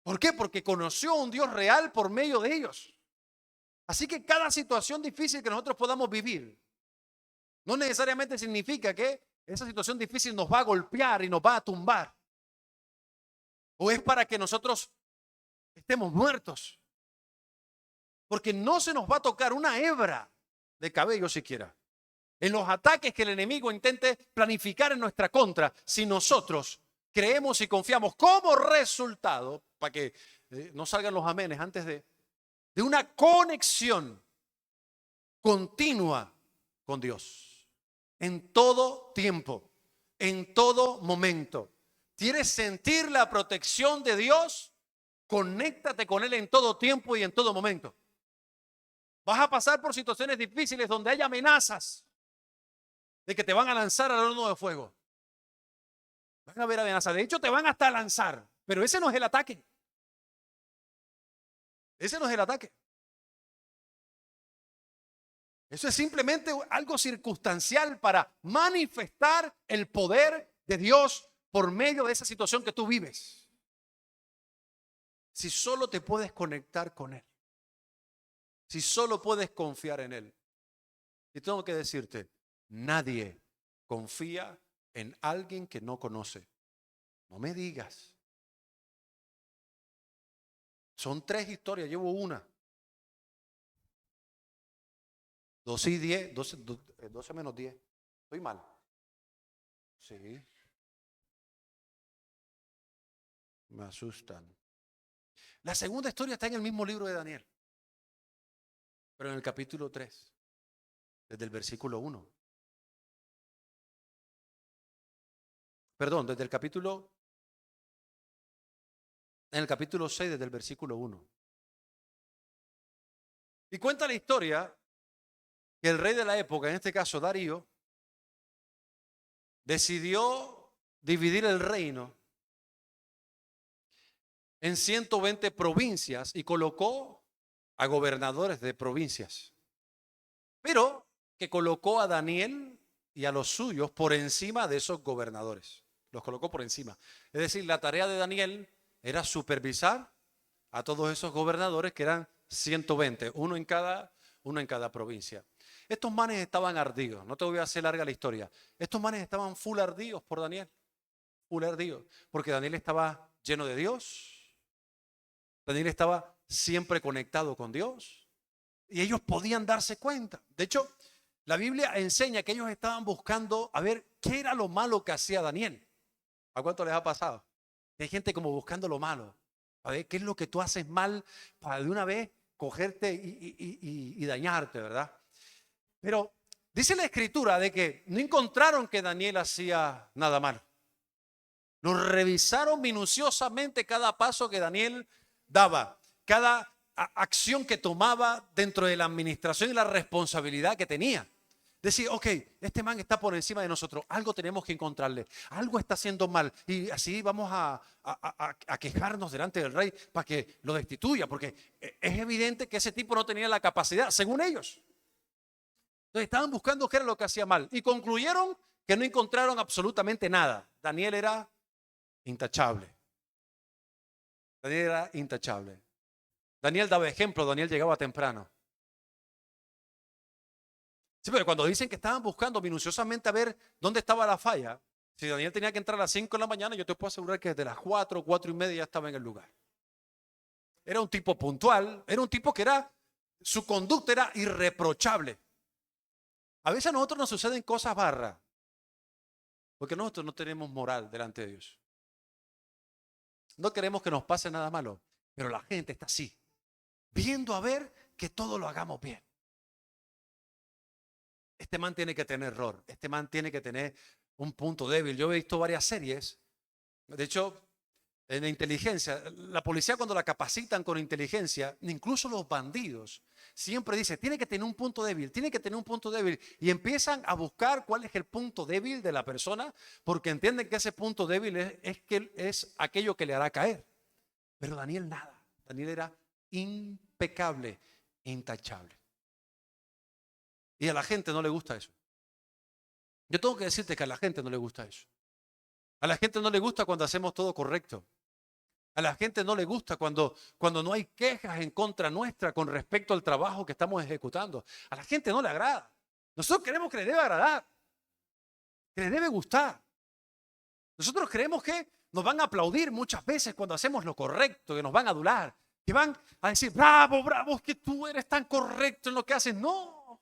¿Por qué? Porque conoció a un Dios real por medio de ellos. Así que cada situación difícil que nosotros podamos vivir, no necesariamente significa que esa situación difícil nos va a golpear y nos va a tumbar. O es para que nosotros estemos muertos. Porque no se nos va a tocar una hebra de cabello siquiera en los ataques que el enemigo intente planificar en nuestra contra, si nosotros creemos y confiamos como resultado, para que no salgan los amenes antes de una conexión continua con Dios, en todo tiempo, en todo momento. ¿Quieres sentir la protección de Dios? Conéctate con Él en todo tiempo y en todo momento. Vas a pasar por situaciones difíciles donde hay amenazas de que te van a lanzar al horno de fuego. Van a haber amenazas. De hecho, te van hasta a lanzar. Pero ese no es el ataque. Ese no es el ataque. Eso es simplemente algo circunstancial para manifestar el poder de Dios por medio de esa situación que tú vives. Si solo te puedes conectar con Él. Si solo puedes confiar en Él. Y tengo que decirte, nadie confía en alguien que no conoce. No me digas. Son 3 historias, llevo una. 12 y 10, 12 menos 10. Estoy mal. Sí. Me asustan. La segunda historia está en el mismo libro de Daniel, pero en el capítulo 3, desde el versículo 1. Perdón, en el capítulo 6, desde el versículo 1. Y cuenta la historia que el rey de la época, en este caso Darío, decidió dividir el reino en 120 provincias y colocó a gobernadores de provincias. Pero que colocó a Daniel y a los suyos por encima de esos gobernadores. Los colocó por encima. Es decir, la tarea de Daniel era supervisar a todos esos gobernadores, que eran 120, uno en cada provincia. Estos manes estaban ardidos, no te voy a hacer larga la historia. Estos manes estaban full ardidos por Daniel, full ardidos, porque Daniel estaba lleno de Dios, Daniel estaba siempre conectado con Dios y ellos podían darse cuenta. De hecho, la Biblia enseña que ellos estaban buscando a ver qué era lo malo que hacía Daniel. ¿A cuánto les ha pasado? Hay gente como buscando lo malo. A ver qué es lo que tú haces mal para de una vez cogerte y dañarte, ¿verdad? Pero dice la escritura de que no encontraron que Daniel hacía nada malo. Lo revisaron minuciosamente cada paso que Daniel daba, cada acción que tomaba dentro de la administración y la responsabilidad que tenía. Decir, ok, este man está por encima de nosotros, algo tenemos que encontrarle, algo está haciendo mal y así vamos a quejarnos delante del rey para que lo destituya, porque es evidente que ese tipo no tenía la capacidad, según ellos. Entonces estaban buscando qué era lo que hacía mal y concluyeron que no encontraron absolutamente nada. Daniel era intachable. Daniel era intachable. Daniel daba ejemplo, Daniel llegaba temprano. Sí, pero cuando dicen que estaban buscando minuciosamente a ver dónde estaba la falla, si Daniel tenía que entrar a las 5 de la mañana, yo te puedo asegurar que desde las 4, 4 y media ya estaba en el lugar. Era un tipo puntual, era un tipo que su conducta era irreprochable. A veces a nosotros nos suceden cosas barras, porque nosotros no tenemos moral delante de Dios. No queremos que nos pase nada malo, pero la gente está así, viendo a ver que todo lo hagamos bien. este man tiene que tener error, este man tiene que tener un punto débil. Yo he visto varias series, de hecho, en la inteligencia, la policía cuando la capacitan con inteligencia, incluso los bandidos, siempre dice, tiene que tener un punto débil, tiene que tener un punto débil. Y empiezan a buscar cuál es el punto débil de la persona, porque entienden que ese punto débil es aquello que le hará caer. Pero Daniel nada, Daniel era impecable, intachable. Y a la gente no le gusta eso. Yo tengo que decirte que a la gente no le gusta eso. A la gente no le gusta cuando hacemos todo correcto. A la gente no le gusta cuando no hay quejas en contra nuestra con respecto al trabajo que estamos ejecutando. A la gente no le agrada. Nosotros queremos que le debe agradar, que le debe gustar. Nosotros creemos que nos van a aplaudir muchas veces cuando hacemos lo correcto, que nos van a adular, que van a decir, bravo, bravo, es que tú eres tan correcto en lo que haces. No,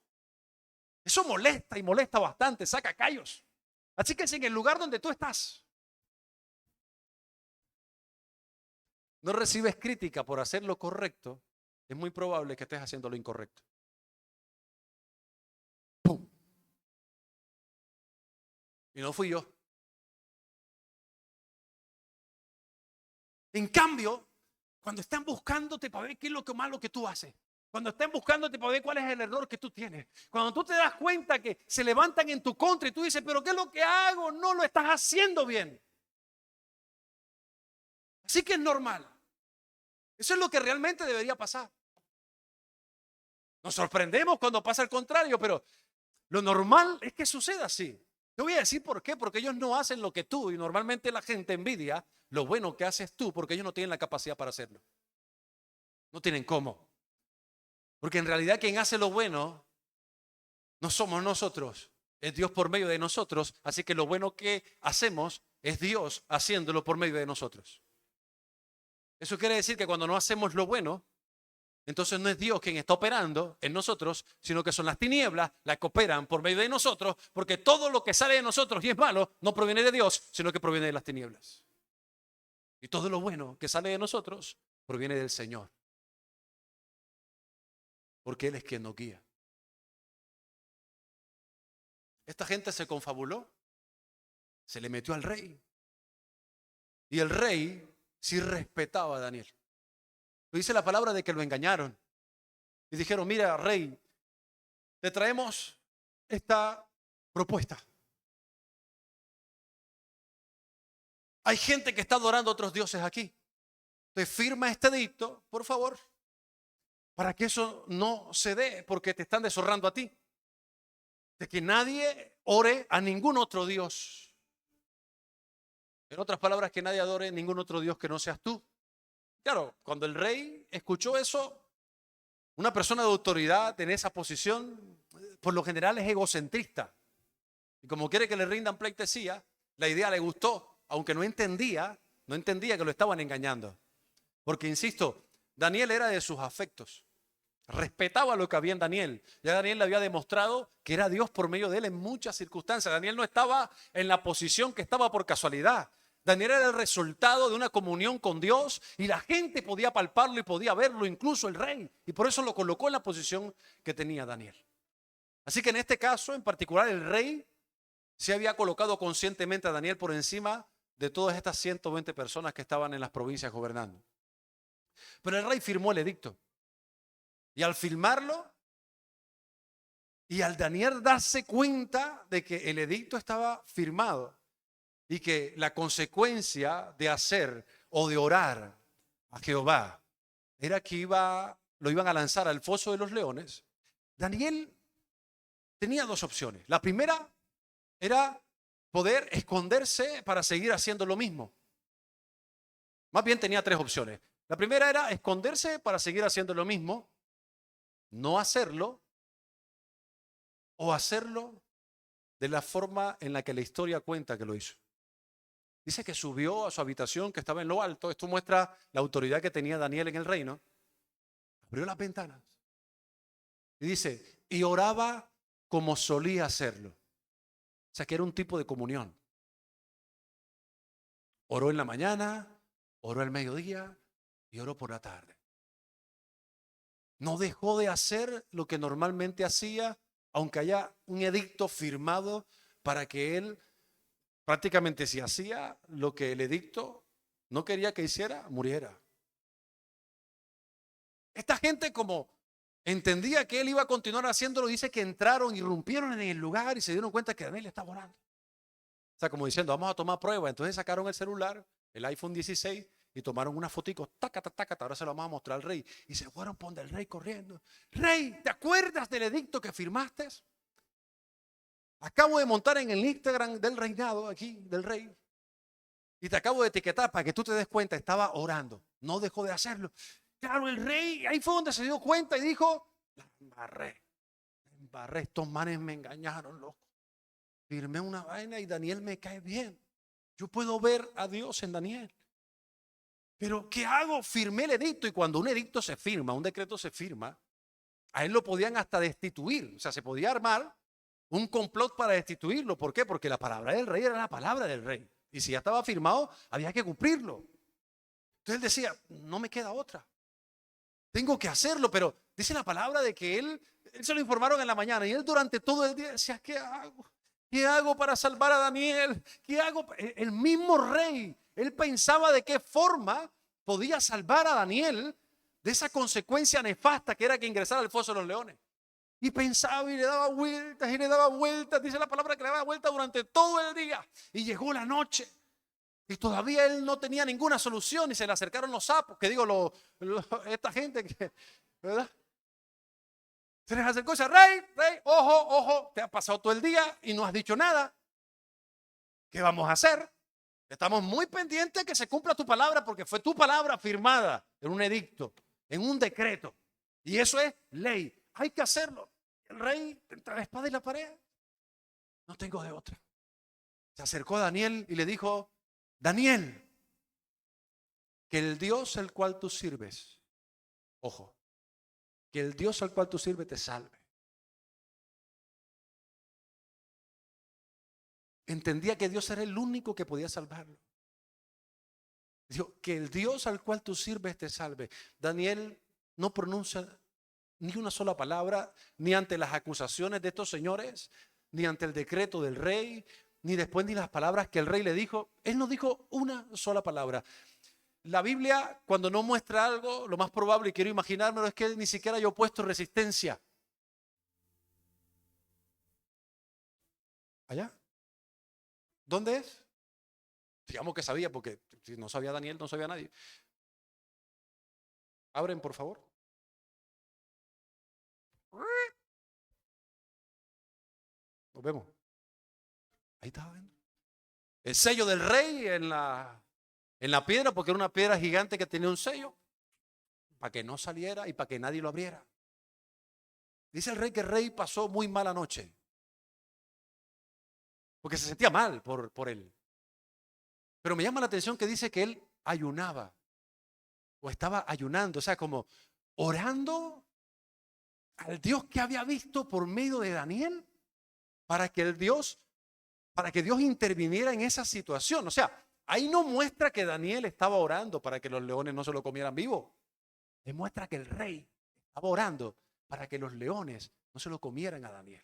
eso molesta y molesta bastante, saca callos. Así que si en el lugar donde tú estás no recibes crítica por hacer lo correcto, es muy probable que estés haciendo lo incorrecto. ¡Pum! Y no fui yo. En cambio, cuando están buscándote para ver qué es lo que malo que tú haces, cuando estén buscándote para ver cuál es el error que tú tienes, cuando tú te das cuenta que se levantan en tu contra y tú dices, pero ¿qué es lo que hago? No lo estás haciendo bien. Así que es normal. Eso es lo que realmente debería pasar. Nos sorprendemos cuando pasa el contrario, pero lo normal es que suceda así. Te voy a decir por qué, porque ellos no hacen lo que tú y normalmente la gente envidia lo bueno que haces tú porque ellos no tienen la capacidad para hacerlo. No tienen cómo. Porque en realidad quien hace lo bueno no somos nosotros, es Dios por medio de nosotros, así que lo bueno que hacemos es Dios haciéndolo por medio de nosotros. Eso quiere decir que cuando no hacemos lo bueno, entonces no es Dios quien está operando en nosotros, sino que son las tinieblas las que operan por medio de nosotros, porque todo lo que sale de nosotros y es malo no proviene de Dios, sino que proviene de las tinieblas. Y todo lo bueno que sale de nosotros proviene del Señor, porque Él es quien nos guía. Esta gente se confabuló, se le metió al rey. Y el rey sí respetaba a Daniel. Dice la palabra de que lo engañaron. Y dijeron, mira, rey, te traemos esta propuesta. Hay gente que está adorando a otros dioses aquí. Entonces firma este edicto, por favor, para que eso no se dé, porque te están deshonrando a ti. De que nadie ore a ningún otro Dios. En otras palabras, que nadie adore a ningún otro Dios que no seas tú. Claro, cuando el rey escuchó eso, una persona de autoridad en esa posición, por lo general es egocentrista. Y como quiere que le rindan pleitesía, la idea le gustó, aunque no entendía que lo estaban engañando. Porque, insisto, Daniel era de sus afectos. Respetaba lo que había en Daniel. Ya Daniel le había demostrado que era Dios por medio de él en muchas circunstancias. Daniel no estaba en la posición que estaba por casualidad. Daniel era el resultado de una comunión con Dios y la gente podía palparlo y podía verlo, incluso el rey. Y por eso lo colocó en la posición que tenía Daniel. Así que en este caso en particular el rey se había colocado conscientemente a Daniel por encima de todas estas 120 personas que estaban en las provincias gobernando. Pero el rey firmó el edicto. Y al firmarlo, y al Daniel darse cuenta de que el edicto estaba firmado y que la consecuencia de hacer o de orar a Jehová era que lo iban a lanzar al foso de los leones, Daniel tenía dos opciones. La primera era poder esconderse para seguir haciendo lo mismo. Más bien tenía tres opciones. La primera era esconderse para seguir haciendo lo mismo, no hacerlo, o hacerlo de la forma en la que la historia cuenta que lo hizo. Dice que subió a su habitación que estaba en lo alto. Esto muestra la autoridad que tenía Daniel en el reino. Abrió las ventanas y dice, y oraba como solía hacerlo. O sea que era un tipo de comunión. Oró en la mañana, oró al mediodía y oró por la tarde. No dejó de hacer lo que normalmente hacía aunque haya un edicto firmado para que él prácticamente, si hacía lo que el edicto no quería que hiciera, muriera. Esta gente, como entendía que él iba a continuar haciéndolo, dice que entraron, irrumpieron en el lugar y se dieron cuenta que Daniel estaba orando. O sea, como diciendo, vamos a tomar prueba. Entonces sacaron el celular, el iPhone 16, y tomaron una fotico, tácata, tácata, ahora se lo vamos a mostrar al rey. Y se fueron por donde el rey corriendo. Rey, ¿te acuerdas del edicto que firmaste? Acabo de montar en el Instagram del reinado, aquí, del rey. Y te acabo de etiquetar para que tú te des cuenta, estaba orando. No dejó de hacerlo. Claro, el rey, ahí fue donde se dio cuenta y dijo, la embarré, estos manes me engañaron, loco. Firmé una vaina y Daniel me cae bien. Yo puedo ver a Dios en Daniel. Pero ¿qué hago? Firmé el edicto, y cuando un edicto se firma, un decreto se firma, a él lo podían hasta destituir. O sea, se podía armar un complot para destituirlo. ¿Por qué? Porque la palabra del rey era la palabra del rey. Y si ya estaba firmado, había que cumplirlo. Entonces él decía, no me queda otra. Tengo que hacerlo, pero dice la palabra de que él se lo informaron en la mañana y él durante todo el día decía, ¿qué hago? ¿Qué hago para salvar a Daniel? ¿Qué hago? El mismo rey, él pensaba de qué forma podía salvar a Daniel de esa consecuencia nefasta que era que ingresara al foso de los leones. Y pensaba y le daba vueltas, dice la palabra que le daba vueltas durante todo el día. Y llegó la noche y todavía él no tenía ninguna solución y se le acercaron los sapos, que digo, esta gente que, ¿verdad? Se les acercó y dice, rey, ojo, te ha pasado todo el día y no has dicho nada. ¿Qué vamos a hacer? Estamos muy pendientes de que se cumpla tu palabra porque fue tu palabra firmada en un edicto, en un decreto. Y eso es ley. Hay que hacerlo. El rey, entre la espada y la pared, no tengo de otra. Se acercó a Daniel y le dijo, Daniel, que el Dios al cual tú sirves, ojo, que el Dios al cual tú sirves te salve. Entendía que Dios era el único que podía salvarlo. Dijo, que el Dios al cual tú sirves te salve. Daniel no pronuncia ni una sola palabra, ni ante las acusaciones de estos señores, ni ante el decreto del rey, ni después ni las palabras que el rey le dijo. Él no dijo una sola palabra. La Biblia, cuando no muestra algo, lo más probable, y quiero imaginármelo, es que ni siquiera haya opuesto resistencia. ¿Allá? ¿Dónde es? Digamos que sabía, porque si no sabía Daniel, no sabía nadie. Abren, por favor. Nos vemos. Ahí estaba viendo. El sello del rey en la piedra, porque era una piedra gigante que tenía un sello, para que no saliera y para que nadie lo abriera. Dice el rey que el rey pasó muy mala noche, porque se sentía mal por él. Pero me llama la atención que dice que él ayunaba, o estaba ayunando, o sea, como orando al Dios que había visto por medio de Daniel, para que Dios interviniera en esa situación. O sea, ahí no muestra que Daniel estaba orando para que los leones no se lo comieran vivo. Demuestra que el rey estaba orando para que los leones no se lo comieran a Daniel.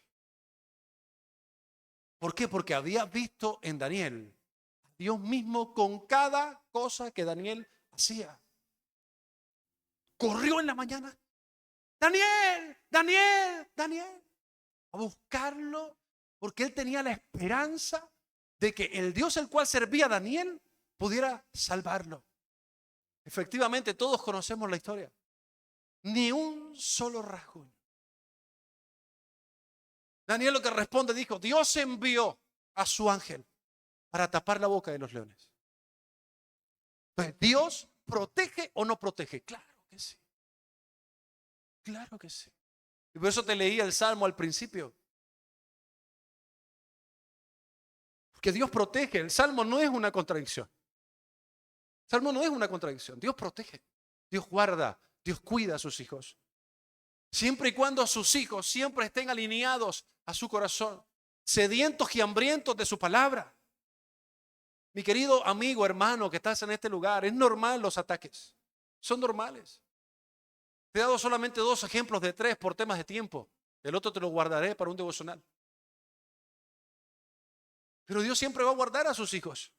¿Por qué? Porque había visto en Daniel a Dios mismo con cada cosa que Daniel hacía. Corrió en la mañana. Daniel, a buscarlo, porque él tenía la esperanza de que el Dios el cual servía a Daniel pudiera salvarlo. Efectivamente, todos conocemos la historia. Ni un solo rasguño. Daniel lo que responde dijo, Dios envió a su ángel para tapar la boca de los leones. Pues Dios protege o no protege. Claro que sí. Claro que sí. Y por eso te leí el Salmo al principio. Porque Dios protege. El Salmo no es una contradicción. El Salmo no es una contradicción. Dios protege. Dios guarda. Dios cuida a sus hijos. Siempre y cuando sus hijos siempre estén alineados a su corazón, sedientos y hambrientos de su palabra. Mi querido amigo, hermano que estás en este lugar, es normal los ataques. Son normales. Te he dado solamente 2 ejemplos de 3 por temas de tiempo. El otro te lo guardaré para un devocional. Pero Dios siempre va a guardar a sus hijos.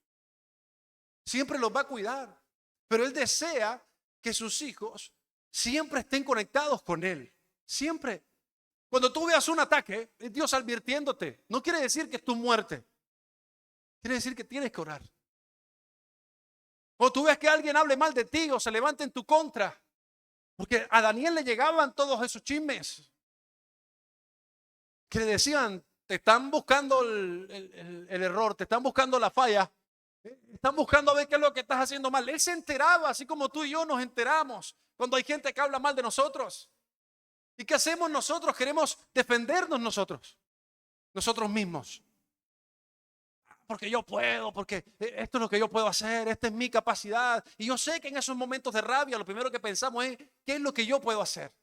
Siempre los va a cuidar. Pero Él desea que sus hijos siempre estén conectados con Él. Siempre. Cuando tú veas un ataque, es Dios advirtiéndote. No quiere decir que es tu muerte. Quiere decir que tienes que orar. Cuando tú ves que alguien hable mal de ti o se levante en tu contra. Porque a Daniel le llegaban todos esos chismes. Que le decían, te están buscando el error, te están buscando la falla. Están buscando a ver qué es lo que estás haciendo mal. Él se enteraba, así como tú y yo nos enteramos cuando hay gente que habla mal de nosotros. ¿Y qué hacemos nosotros? Queremos defendernos nosotros mismos. Porque yo puedo, porque esto es lo que yo puedo hacer, esta es mi capacidad. Y yo sé que en esos momentos de rabia lo primero que pensamos es, ¿qué es lo que yo puedo hacer?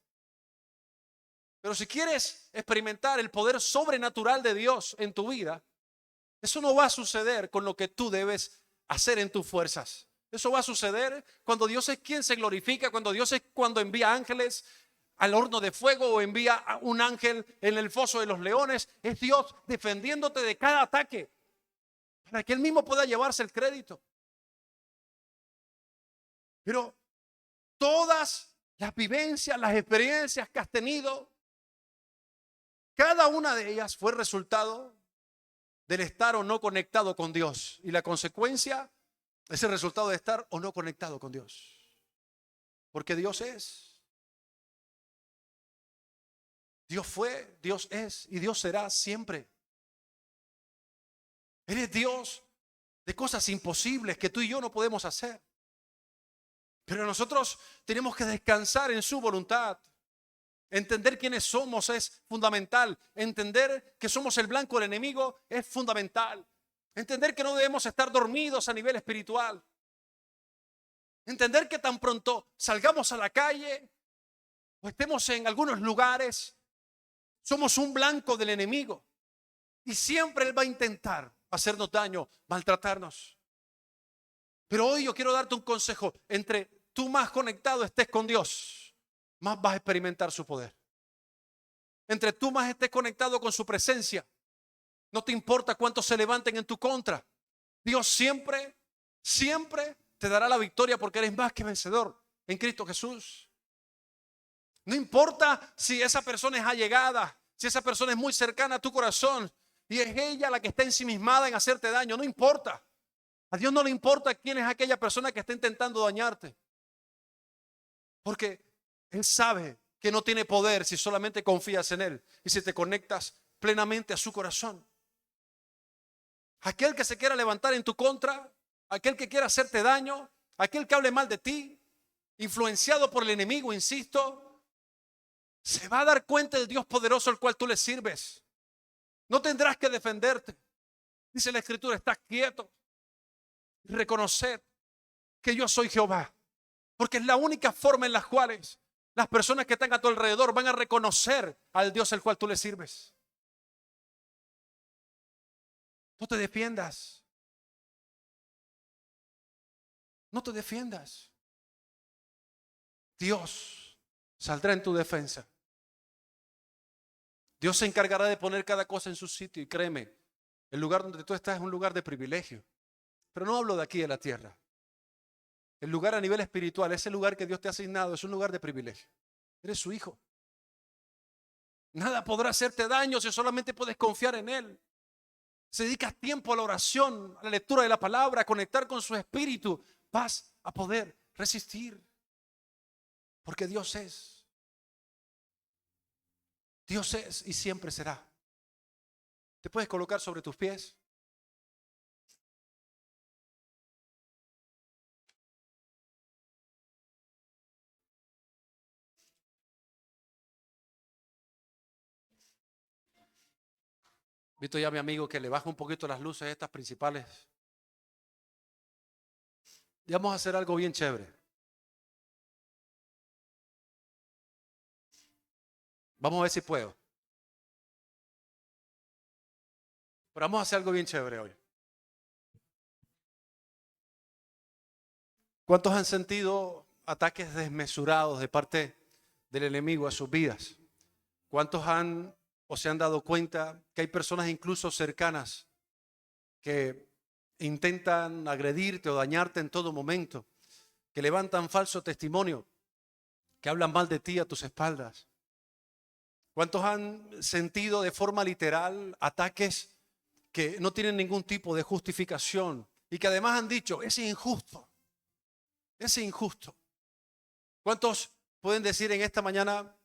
Pero si quieres experimentar el poder sobrenatural de Dios en tu vida, eso no va a suceder con lo que tú debes hacer en tus fuerzas. Eso va a suceder cuando Dios es quien se glorifica, cuando Dios es cuando envía ángeles al horno de fuego o envía a un ángel en el foso de los leones. Es Dios defendiéndote de cada ataque para que Él mismo pueda llevarse el crédito. Pero todas las vivencias, las experiencias que has tenido, cada una de ellas fue resultado del estar o no conectado con Dios. Y la consecuencia es el resultado de estar o no conectado con Dios. Porque Dios es. Dios fue, Dios es y Dios será siempre. Él es Dios de cosas imposibles que tú y yo no podemos hacer. Pero nosotros tenemos que descansar en su voluntad. Entender quiénes somos es fundamental. Entender que somos el blanco del enemigo es fundamental. Entender que no debemos estar dormidos a nivel espiritual. Entender que tan pronto salgamos a la calle o estemos en algunos lugares, somos un blanco del enemigo. Y siempre Él va a intentar hacernos daño, maltratarnos. Pero hoy yo quiero darte un consejo. Entre tú más conectado estés con Dios, más vas a experimentar su poder. Entre tú más estés conectado con su presencia, no te importa cuántos se levanten en tu contra. Dios siempre, siempre te dará la victoria porque eres más que vencedor en Cristo Jesús. No importa si esa persona es allegada, si esa persona es muy cercana a tu corazón y es ella la que está ensimismada en hacerte daño, no importa. A Dios no le importa quién es aquella persona que está intentando dañarte. Porque Él sabe que no tiene poder si solamente confías en Él y si te conectas plenamente a su corazón. Aquel que se quiera levantar en tu contra, aquel que quiera hacerte daño, aquel que hable mal de ti, influenciado por el enemigo, insisto, se va a dar cuenta del Dios poderoso al cual tú le sirves. No tendrás que defenderte. Dice la Escritura, estás quieto. Reconocer que yo soy Jehová. Porque es la única forma en la cual las personas que están a tu alrededor van a reconocer al Dios al cual tú le sirves. No te defiendas. No te defiendas. Dios saldrá en tu defensa. Dios se encargará de poner cada cosa en su sitio. Y créeme, el lugar donde tú estás es un lugar de privilegio. Pero no hablo de aquí, de la tierra. El lugar a nivel espiritual, ese lugar que Dios te ha asignado, es un lugar de privilegio. Eres su hijo. Nada podrá hacerte daño si solamente puedes confiar en Él. Si dedicas tiempo a la oración, a la lectura de la palabra, a conectar con su espíritu, vas a poder resistir. Porque Dios es. Dios es y siempre será. ¿Te puedes colocar sobre tus pies? Visto ya a mi amigo que le baja un poquito las luces estas principales. Y vamos a hacer algo bien chévere. Vamos a ver si puedo. Pero vamos a hacer algo bien chévere hoy. ¿Cuántos han sentido ataques desmesurados de parte del enemigo a sus vidas? ¿Cuántos han o se han dado cuenta que hay personas incluso cercanas que intentan agredirte o dañarte en todo momento, que levantan falso testimonio, que hablan mal de ti a tus espaldas? ¿Cuántos han sentido de forma literal ataques que no tienen ningún tipo de justificación y que además han dicho, es injusto, es injusto? ¿Cuántos pueden decir en esta mañana,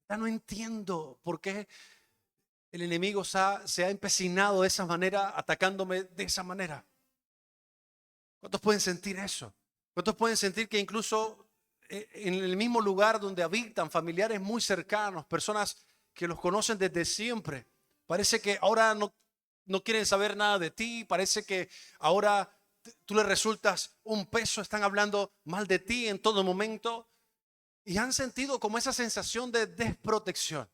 ya no entiendo por qué el enemigo se ha empecinado de esa manera, atacándome de esa manera? ¿Cuántos pueden sentir eso? ¿Cuántos pueden sentir que incluso en el mismo lugar donde habitan familiares muy cercanos, personas que los conocen desde siempre, parece que ahora no quieren saber nada de ti, parece que ahora tú les resultas un peso, están hablando mal de ti en todo momento y han sentido como esa sensación de desprotección,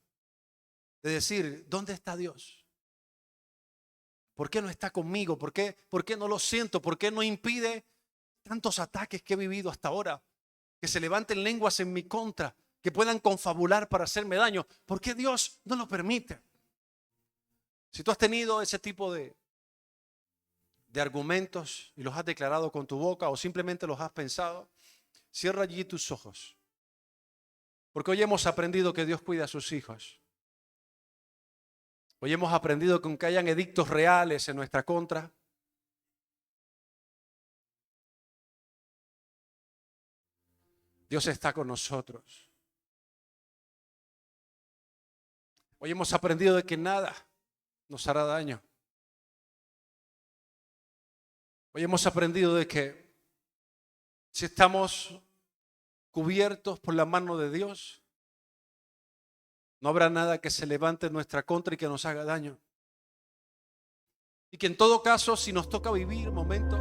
de decir, ¿dónde está Dios? ¿Por qué no está conmigo? ¿Por qué no lo siento? ¿Por qué no impide tantos ataques que he vivido hasta ahora? Que se levanten lenguas en mi contra, que puedan confabular para hacerme daño. ¿Por qué Dios no lo permite? Si tú has tenido ese tipo de argumentos y los has declarado con tu boca o simplemente los has pensado, cierra allí tus ojos. Porque hoy hemos aprendido que Dios cuida a sus hijos. Hoy hemos aprendido que aunque hayan edictos reales en nuestra contra, Dios está con nosotros. Hoy hemos aprendido de que nada nos hará daño. Hoy hemos aprendido de que si estamos cubiertos por la mano de Dios, no habrá nada que se levante en nuestra contra y que nos haga daño. Y que en todo caso, si nos toca vivir momentos